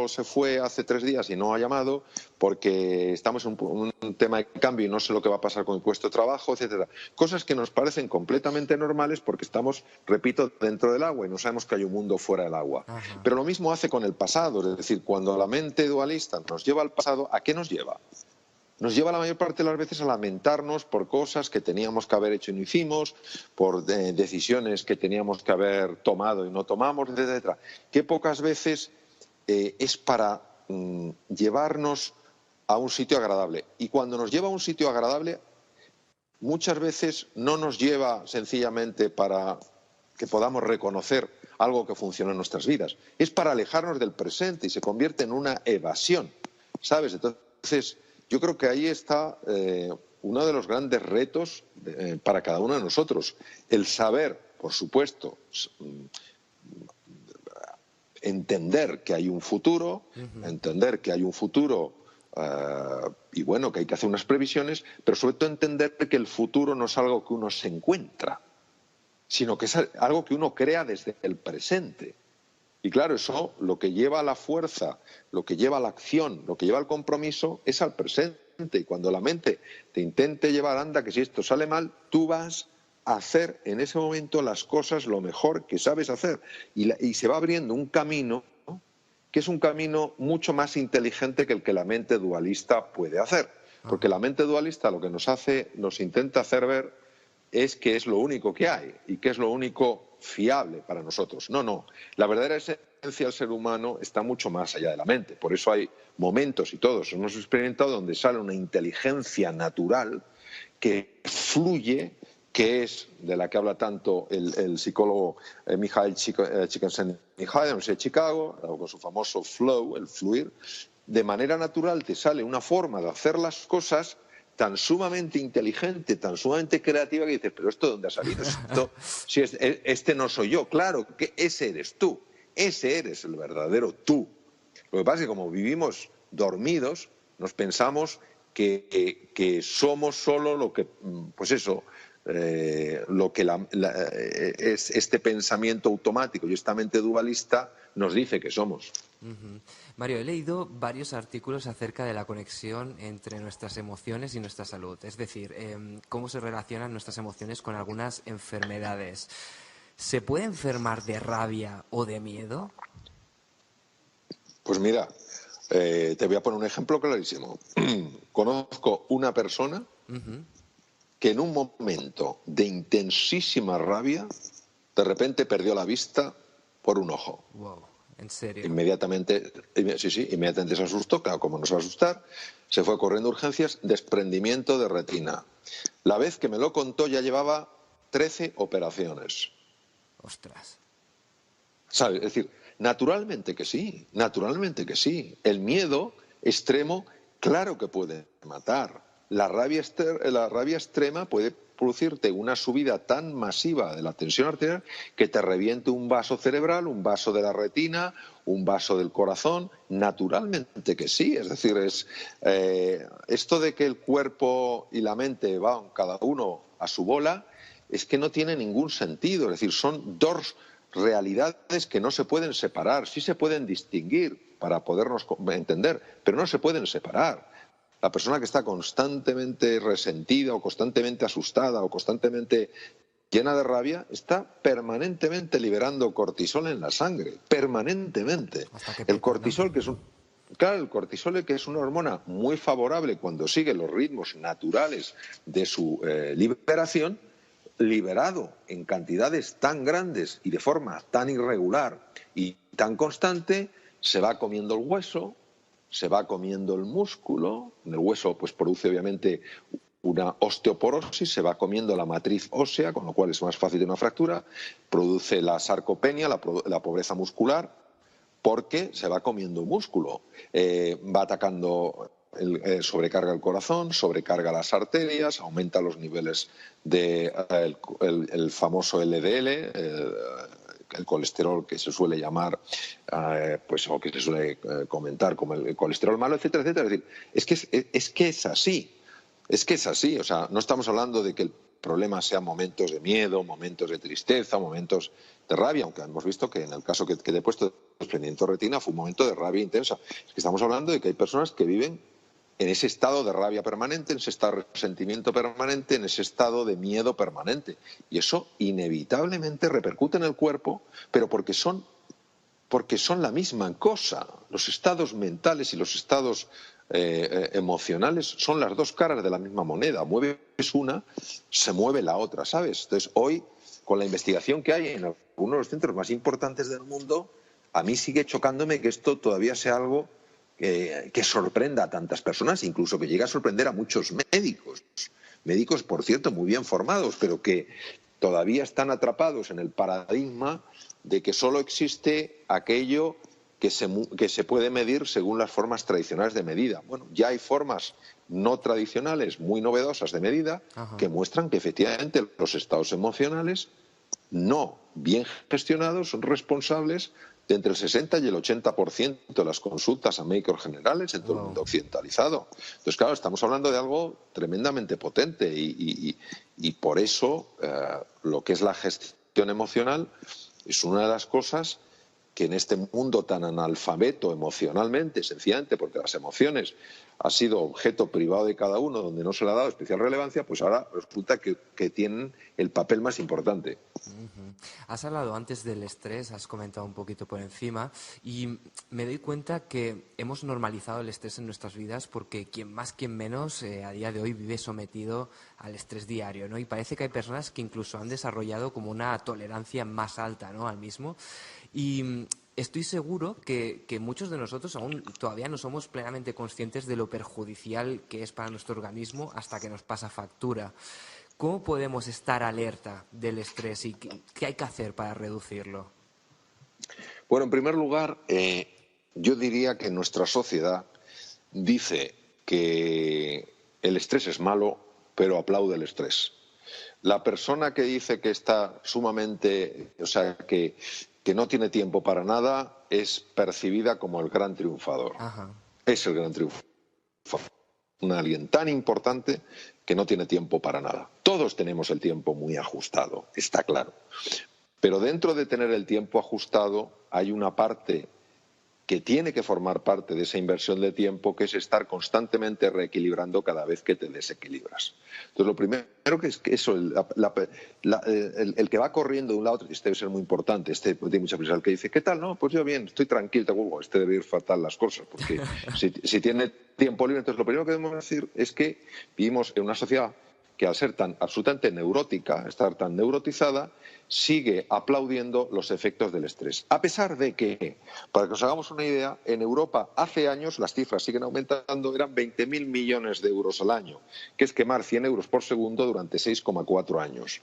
[SPEAKER 3] se fue hace 3 días y no ha llamado, porque estamos en un tema de cambio y no sé lo que va a pasar con el puesto de trabajo, etcétera. Cosas que nos parecen completamente normales porque estamos, repito, dentro del agua y no sabemos que hay un mundo fuera del agua. Pero lo mismo hace con el pasado, es decir, cuando la mente dualista nos lleva al pasado, ¿a qué nos lleva? nos lleva la mayor parte de las veces a lamentarnos por cosas que teníamos que haber hecho y no hicimos, por decisiones que teníamos que haber tomado y no tomamos, etcétera. Que pocas veces es para llevarnos a un sitio agradable. Y cuando nos lleva a un sitio agradable, muchas veces no nos lleva sencillamente para que podamos reconocer algo que funciona en nuestras vidas. Es para alejarnos del presente y se convierte en una evasión, ¿sabes? Entonces, yo creo que ahí está uno de los grandes retos para cada uno de nosotros. El saber, por supuesto, entender que hay un futuro, entender que hay un futuro y bueno, que hay que hacer unas previsiones, pero sobre todo entender que el futuro no es algo que uno se encuentra, sino que es algo que uno crea desde el presente. Y claro, eso lo que lleva a la fuerza, lo que lleva a la acción, lo que lleva al compromiso es al presente. Y cuando la mente te intente llevar, anda, que si esto sale mal, tú vas a hacer en ese momento las cosas lo mejor que sabes hacer. Y se va abriendo un camino, ¿no?, que es un camino mucho más inteligente que el que la mente dualista puede hacer. Porque la mente dualista lo que nos intenta hacer ver es que es lo único que hay y que es lo único fiable para nosotros. No, no. La verdadera esencia del ser humano está mucho más allá de la mente. Por eso hay momentos, y todos hemos experimentado, donde sale una inteligencia natural que fluye, que es de la que habla tanto el psicólogo Mihaly Csikszentmihalyi de Chicago, con su famoso flow, el fluir. De manera natural te sale una forma de hacer las cosas tan sumamente inteligente, tan sumamente creativa, que dices, pero ¿esto de dónde ha salido? Si este no soy yo. Claro, que ese eres tú, ese eres el verdadero tú. Lo que pasa es que como vivimos dormidos, nos pensamos que somos solo lo que, pues eso, lo que es este pensamiento automático y esta mente dualista nos dice que somos.
[SPEAKER 2] Mario, he leído varios artículos acerca de la conexión entre nuestras emociones y nuestra salud, es decir, cómo se relacionan nuestras emociones con algunas enfermedades. ¿Se puede enfermar de rabia o de miedo?
[SPEAKER 3] Pues mira, te voy a poner un ejemplo clarísimo. Conozco una persona que en un momento de intensísima rabia, de repente perdió la vista por un ojo.
[SPEAKER 2] Wow, ¿en serio?
[SPEAKER 3] Inmediatamente se asustó, claro, como no se va a asustar, se fue corriendo a urgencias, desprendimiento de retina. La vez que me lo contó ya llevaba 13 operaciones.
[SPEAKER 2] Ostras.
[SPEAKER 3] ¿Sabes? Es decir, naturalmente que sí, naturalmente que sí. El miedo extremo, claro que puede matar. La rabia extrema puede producirte una subida tan masiva de la tensión arterial que te reviente un vaso cerebral, un vaso de la retina, un vaso del corazón. Naturalmente que sí. Es decir, esto de que el cuerpo y la mente van cada uno a su bola es que no tiene ningún sentido. Es decir, son dos realidades que no se pueden separar. Sí se pueden distinguir para podernos entender, pero no se pueden separar. La persona que está constantemente resentida o constantemente asustada o constantemente llena de rabia está permanentemente liberando cortisol en la sangre, permanentemente. El cortisol, que es el cortisol, que es una hormona muy favorable cuando sigue los ritmos naturales de su liberación, liberado en cantidades tan grandes y de forma tan irregular y tan constante, se va comiendo el hueso, se va comiendo el músculo, el hueso pues produce obviamente una osteoporosis, se va comiendo la matriz ósea, con lo cual es más fácil de una fractura, produce la sarcopenia, la pobreza muscular, porque se va comiendo músculo, va atacando, sobrecarga el corazón, sobrecarga las arterias, aumenta los niveles del famoso LDL, el colesterol que se suele llamar, o que se suele comentar como el colesterol malo, etcétera, etcétera. Es decir, es que es así. Es que es así. O sea, no estamos hablando de que el problema sean momentos de miedo, momentos de tristeza, momentos de rabia, aunque hemos visto que en el caso que te he puesto de desprendimiento de retina fue un momento de rabia intensa. Es que estamos hablando de que hay personas que viven en ese estado de rabia permanente, en ese estado de resentimiento permanente, en ese estado de miedo permanente. Y eso inevitablemente repercute en el cuerpo, pero porque porque son la misma cosa. Los estados mentales y los estados emocionales son las dos caras de la misma moneda. Mueves una, se mueve la otra, ¿sabes? Entonces, hoy, con la investigación que hay en algunos de los centros más importantes del mundo, a mí sigue chocándome que esto todavía sea algo que sorprenda a tantas personas, incluso que llegue a sorprender a muchos médicos. Médicos, por cierto, muy bien formados, pero que todavía están atrapados en el paradigma de que solo existe aquello que se puede medir según las formas tradicionales de medida. Bueno, ya hay formas no tradicionales, muy novedosas de medida, que muestran que efectivamente los estados emocionales no bien gestionados son responsables de entre el 60 y el 80% de las consultas a médicos generales en todo el mundo occidentalizado. Entonces, claro, estamos hablando de algo tremendamente potente y por eso lo que es la gestión emocional es una de las cosas que en este mundo tan analfabeto emocionalmente, sencillamente porque las emociones han sido objeto privado de cada uno, donde no se le ha dado especial relevancia, pues ahora resulta que tienen el papel más importante.
[SPEAKER 2] Has hablado antes del estrés, has comentado un poquito por encima, y me doy cuenta que hemos normalizado el estrés en nuestras vidas porque quien más, quien menos, a día de hoy vive sometido al estrés diario, ¿no? Y parece que hay personas que incluso han desarrollado como una tolerancia más alta, ¿no?, al mismo. Y estoy seguro que muchos de nosotros aún todavía no somos plenamente conscientes de lo perjudicial que es para nuestro organismo hasta que nos pasa factura. ¿Cómo podemos estar alerta del estrés y qué hay que hacer para reducirlo?
[SPEAKER 3] Bueno, en primer lugar, yo diría que nuestra sociedad dice que el estrés es malo, pero aplaude el estrés. La persona que dice que está sumamente, o sea, que no tiene tiempo para nada, es percibida como el gran triunfador. Es el gran triunfador. Alguien tan importante que no tiene tiempo para nada. Todos tenemos el tiempo muy ajustado, está claro. Pero dentro de tener el tiempo ajustado hay una parte que tiene que formar parte de esa inversión de tiempo, que es estar constantemente reequilibrando cada vez que te desequilibras. Entonces, lo primero que es que eso, el que va corriendo de un lado, este debe ser muy importante, tiene mucha prisa, el que dice, ¿qué tal? No, pues yo bien, estoy tranquilo, este debe ir fatal las cosas, porque si tiene tiempo libre, entonces lo primero que debemos decir es que vivimos en una sociedad que al ser tan absolutamente neurótica, estar tan neurotizada, sigue aplaudiendo los efectos del estrés. A pesar de que, para que os hagamos una idea, en Europa hace años, las cifras siguen aumentando, eran 20.000 millones de euros al año, que es quemar 100 euros por segundo durante 6,4 años.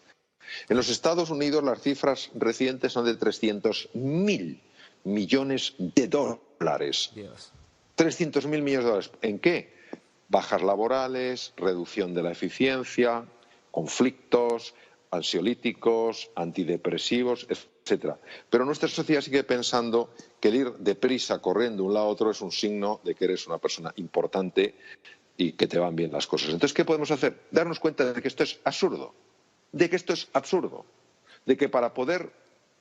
[SPEAKER 3] En los Estados Unidos las cifras recientes son de 300.000 millones de dólares.
[SPEAKER 2] Dios.
[SPEAKER 3] 300.000 millones de dólares. ¿En qué? Bajas laborales, reducción de la eficiencia, conflictos, ansiolíticos, antidepresivos, etcétera. Pero nuestra sociedad sigue pensando que el ir deprisa corriendo de un lado a otro es un signo de que eres una persona importante y que te van bien las cosas. Entonces, ¿qué podemos hacer? Darnos cuenta de que esto es absurdo, de que para poder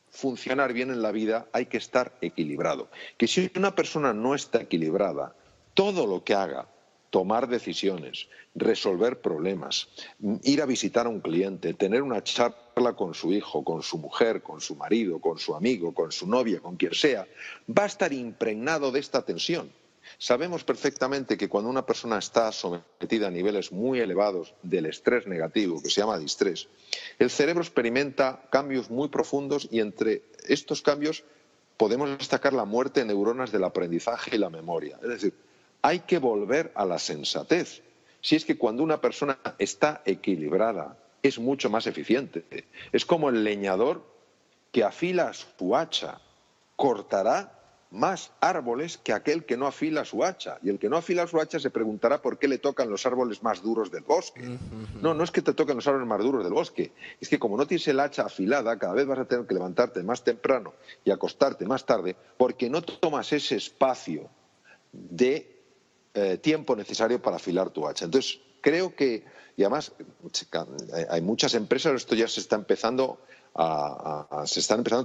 [SPEAKER 3] funcionar bien en la vida hay que estar equilibrado. Que si una persona no está equilibrada, todo lo que haga, tomar decisiones, resolver problemas, ir a visitar a un cliente, tener una charla con su hijo, con su mujer, con su marido, con su amigo, con su novia, con quien sea, va a estar impregnado de esta tensión. Sabemos perfectamente que cuando una persona está sometida a niveles muy elevados del estrés negativo, que se llama distrés, el cerebro experimenta cambios muy profundos y entre estos cambios podemos destacar la muerte de neuronas del aprendizaje y la memoria. Es decir, hay que volver a la sensatez. Si es que cuando una persona está equilibrada es mucho más eficiente. Es como el leñador que afila su hacha. Cortará más árboles que aquel que no afila su hacha. Y el que no afila su hacha se preguntará por qué le tocan los árboles más duros del bosque. No es que te toquen los árboles más duros del bosque. Es que como no tienes el hacha afilada, cada vez vas a tener que levantarte más temprano y acostarte más tarde porque no tomas ese espacio de tiempo necesario para afilar tu hacha. Entonces, creo que, y además hay muchas empresas, esto ya se está empezando a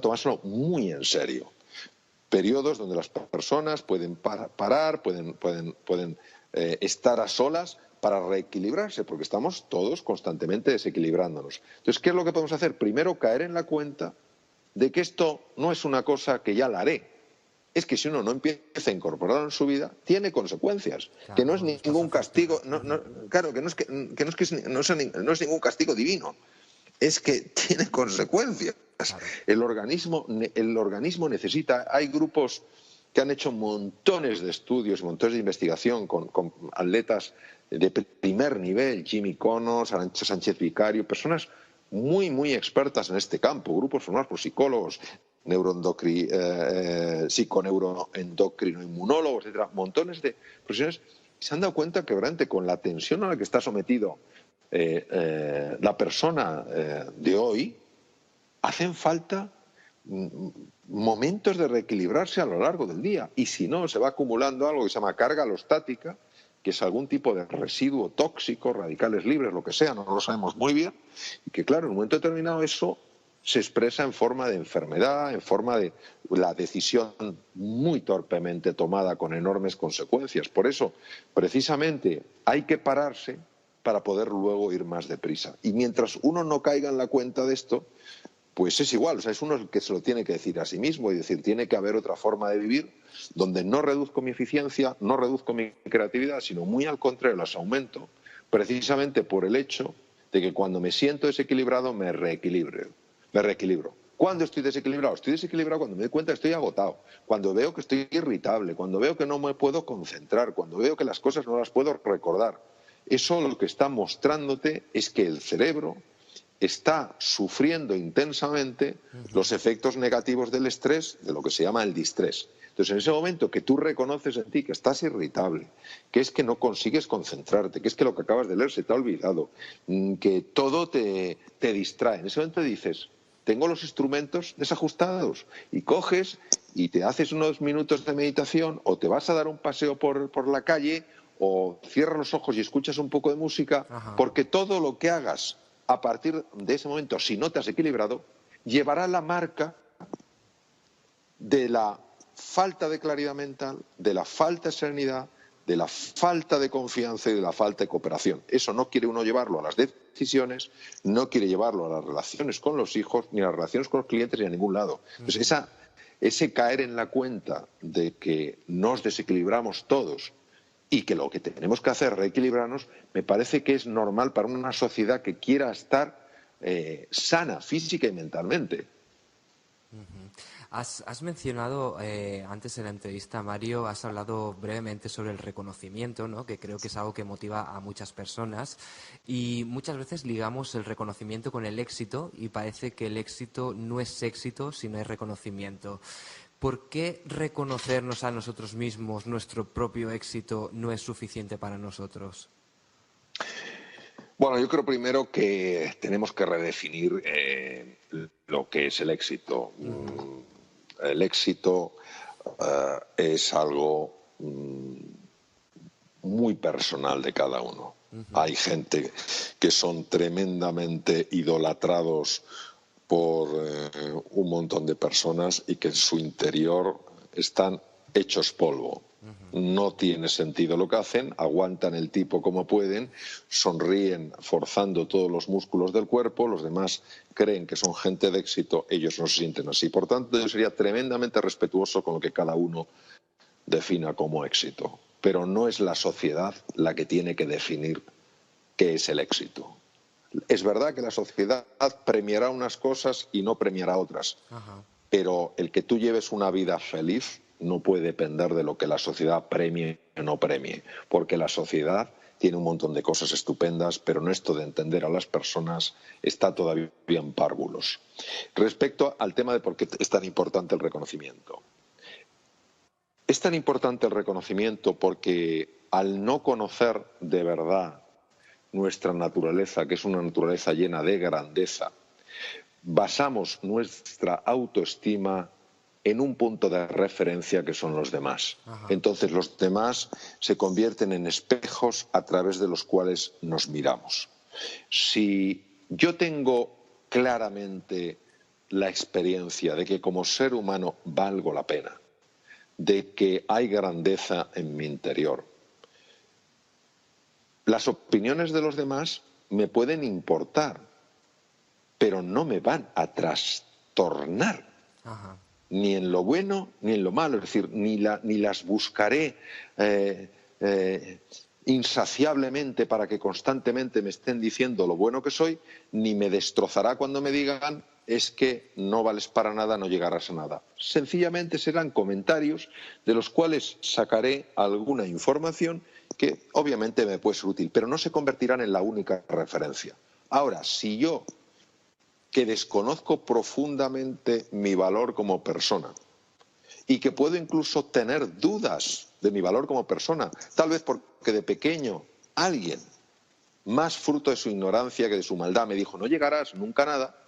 [SPEAKER 3] tomárselo muy en serio. Periodos donde las personas pueden parar, pueden estar a solas para reequilibrarse, porque estamos todos constantemente desequilibrándonos. Entonces, ¿qué es lo que podemos hacer? Primero, caer en la cuenta de que esto no es una cosa que ya la haré, es que si uno no empieza a incorporarlo en su vida, tiene consecuencias,
[SPEAKER 2] Claro,
[SPEAKER 3] que no es
[SPEAKER 2] nos
[SPEAKER 3] ningún
[SPEAKER 2] pasa factura.
[SPEAKER 3] castigo, claro, que no es ningún castigo divino, es que tiene consecuencias.
[SPEAKER 2] Claro.
[SPEAKER 3] El organismo necesita, hay grupos que han hecho montones de estudios, montones de investigación con atletas de primer nivel, Jimmy Connors, Arantxa Sánchez Vicario, personas muy, muy expertas en este campo, grupos formados por psicólogos, psiconeuroendocrinoinmunólogos, etcétera, montones de profesionales, se han dado cuenta que realmente con la tensión a la que está sometido la persona de hoy, hacen falta momentos de reequilibrarse a lo largo del día. Y si no, se va acumulando algo que se llama carga alostática, que es algún tipo de residuo tóxico, radicales libres, lo que sea, no lo sabemos muy bien, y que claro, en un momento determinado eso se expresa en forma de enfermedad, en forma de la decisión muy torpemente tomada con enormes consecuencias. Por eso, precisamente, hay que pararse para poder luego ir más deprisa. Y mientras uno no caiga en la cuenta de esto, pues es igual, o sea, es uno el que se lo tiene que decir a sí mismo y decir, tiene que haber otra forma de vivir donde no reduzco mi eficiencia, no reduzco mi creatividad, sino muy al contrario, las aumento, precisamente por el hecho de que cuando me siento desequilibrado me reequilibro. ¿Cuándo estoy desequilibrado? Estoy desequilibrado cuando me doy cuenta que estoy agotado, cuando veo que estoy irritable, cuando veo que no me puedo concentrar, cuando veo que las cosas no las puedo recordar. Eso lo que está mostrándote es que el cerebro está sufriendo intensamente los efectos negativos del estrés, de lo que se llama el distrés. Entonces, en ese momento que tú reconoces en ti que estás irritable, que es que no consigues concentrarte, que es que lo que acabas de leer se te ha olvidado, que todo te distrae, en ese momento dices, tengo los instrumentos desajustados, y coges y te haces unos minutos de meditación o te vas a dar un paseo por la calle o cierras los ojos y escuchas un poco de música,
[SPEAKER 2] Ajá.
[SPEAKER 3] porque todo lo que hagas a partir de ese momento, si no te has equilibrado, llevará la marca de la falta de claridad mental, de la falta de serenidad, de la falta de confianza y de la falta de cooperación. Eso no quiere uno llevarlo a las decisiones, no quiere llevarlo a las relaciones con los hijos, ni a las relaciones con los clientes, ni a ningún lado. Entonces, ese caer en la cuenta de que nos desequilibramos todos y que lo que tenemos que hacer es reequilibrarnos, me parece que es normal para una sociedad que quiera estar sana física y mentalmente.
[SPEAKER 2] Has mencionado antes en la entrevista, Mario, has hablado brevemente sobre el reconocimiento, ¿no? Que creo que es algo que motiva a muchas personas y muchas veces ligamos el reconocimiento con el éxito y parece que el éxito no es éxito si no hay reconocimiento. ¿Por qué reconocernos a nosotros mismos, nuestro propio éxito, no es suficiente para nosotros?
[SPEAKER 3] Bueno, yo creo primero que tenemos que redefinir lo que es el éxito. El éxito es algo muy personal de cada uno. Hay gente que son tremendamente idolatrados por un montón de personas y que en su interior están hechos polvo. No tiene sentido lo que hacen, aguantan el tipo como pueden, sonríen forzando todos los músculos del cuerpo, los demás creen que son gente de éxito, ellos no se sienten así. Por tanto, yo sería tremendamente respetuoso con lo que cada uno defina como éxito. Pero no es la sociedad la que tiene que definir qué es el éxito. Es verdad que la sociedad premiará unas cosas y no premiará otras, pero el que tú lleves una vida feliz no puede depender de lo que la sociedad premie o no premie, porque la sociedad tiene un montón de cosas estupendas, pero en esto de entender a las personas está todavía en párvulos. Respecto al tema de por qué es tan importante el reconocimiento. Es tan importante el reconocimiento porque al no conocer de verdad nuestra naturaleza, que es una naturaleza llena de grandeza, basamos nuestra autoestima en un punto de referencia que son los demás. Entonces los demás se convierten en espejos a través de los cuales nos miramos. Si yo tengo claramente la experiencia de que como ser humano valgo la pena, de que hay grandeza en mi interior, las opiniones de los demás me pueden importar, pero no me van a trastornar. ni en lo bueno ni en lo malo, es decir, ni las buscaré insaciablemente para que constantemente me estén diciendo lo bueno que soy, ni me destrozará cuando me digan es que no vales para nada, no llegarás a nada. Sencillamente serán comentarios de los cuales sacaré alguna información que obviamente me puede ser útil, pero no se convertirán en la única referencia. Ahora, si yo, que desconozco profundamente mi valor como persona y que puedo incluso tener dudas de mi valor como persona, tal vez porque de pequeño alguien, más fruto de su ignorancia que de su maldad, me dijo no llegarás nunca a nada,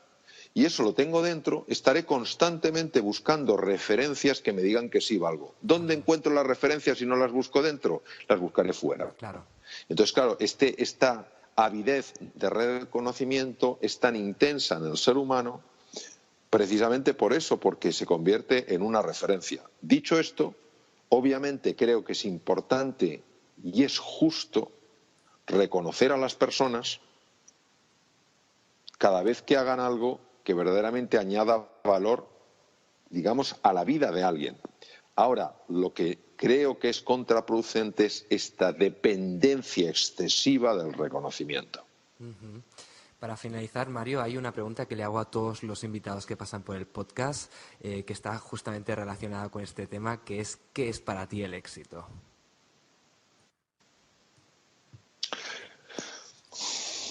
[SPEAKER 3] y eso lo tengo dentro, estaré constantemente buscando referencias que me digan que sí valgo. ¿Dónde encuentro las referencias si no las busco dentro? Las buscaré fuera.
[SPEAKER 2] Claro.
[SPEAKER 3] Entonces, claro, esta avidez de reconocimiento es tan intensa en el ser humano precisamente por eso, porque se convierte en una referencia. Dicho esto, obviamente creo que es importante y es justo reconocer a las personas cada vez que hagan algo que verdaderamente añada valor, digamos, a la vida de alguien. Ahora, lo que creo que es contraproducente es esta dependencia excesiva del reconocimiento.
[SPEAKER 2] Uh-huh. Para finalizar, Mario, hay una pregunta que le hago a todos los invitados que pasan por el podcast, que está justamente relacionada con este tema, que es ¿qué es para ti el éxito?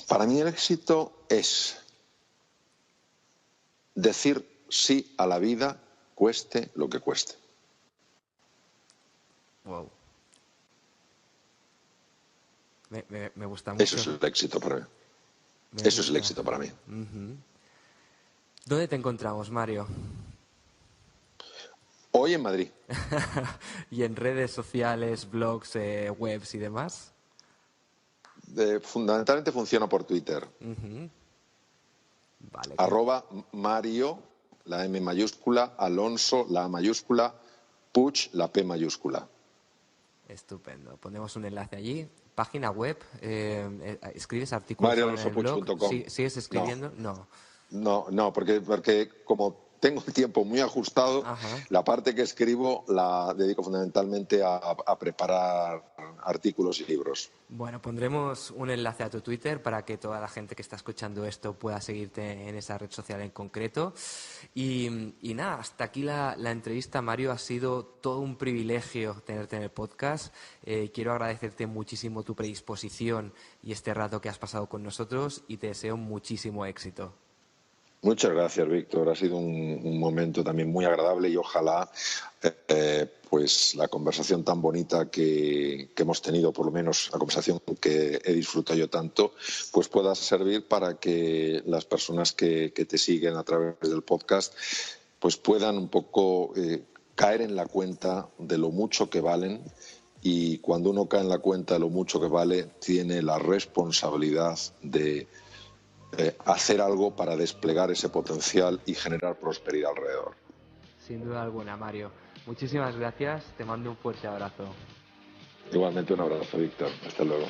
[SPEAKER 3] Para mí el éxito es decir sí a la vida, cueste lo que cueste.
[SPEAKER 2] Wow. Me gusta mucho.
[SPEAKER 3] Eso es el éxito para mí. Eso es el éxito para mí.
[SPEAKER 2] Uh-huh. ¿Dónde te encontramos, Mario?
[SPEAKER 3] Hoy en Madrid.
[SPEAKER 2] ¿Y en redes sociales, blogs, webs y demás?
[SPEAKER 3] Fundamentalmente funciona por Twitter.
[SPEAKER 2] Uh-huh. Vale.
[SPEAKER 3] @Mario, la M mayúscula, Alonso, la A mayúscula, Puig, la P mayúscula.
[SPEAKER 2] Estupendo. Ponemos un enlace allí. Página web, ¿escribes artículos en el blog? ¿Sigues escribiendo?
[SPEAKER 3] No, porque como tengo el tiempo muy ajustado,
[SPEAKER 2] Ajá.
[SPEAKER 3] la parte que escribo la dedico fundamentalmente a preparar artículos y libros.
[SPEAKER 2] Bueno, pondremos un enlace a tu Twitter para que toda la gente que está escuchando esto pueda seguirte en esa red social en concreto. Y nada, hasta aquí la entrevista, Mario. Ha sido todo un privilegio tenerte en el podcast. Quiero agradecerte muchísimo tu predisposición y este rato que has pasado con nosotros y te deseo muchísimo éxito.
[SPEAKER 3] Muchas gracias, Víctor. Ha sido un momento también muy agradable y ojalá pues la conversación tan bonita que hemos tenido, por lo menos la conversación que he disfrutado yo tanto, pues pueda servir para que las personas que te siguen a través del podcast pues puedan un poco caer en la cuenta de lo mucho que valen, y cuando uno cae en la cuenta de lo mucho que vale, tiene la responsabilidad de hacer algo para desplegar ese potencial y generar prosperidad alrededor.
[SPEAKER 2] Sin duda alguna, Mario. Muchísimas gracias. Te mando un fuerte abrazo.
[SPEAKER 3] Igualmente un abrazo, Víctor. Hasta luego.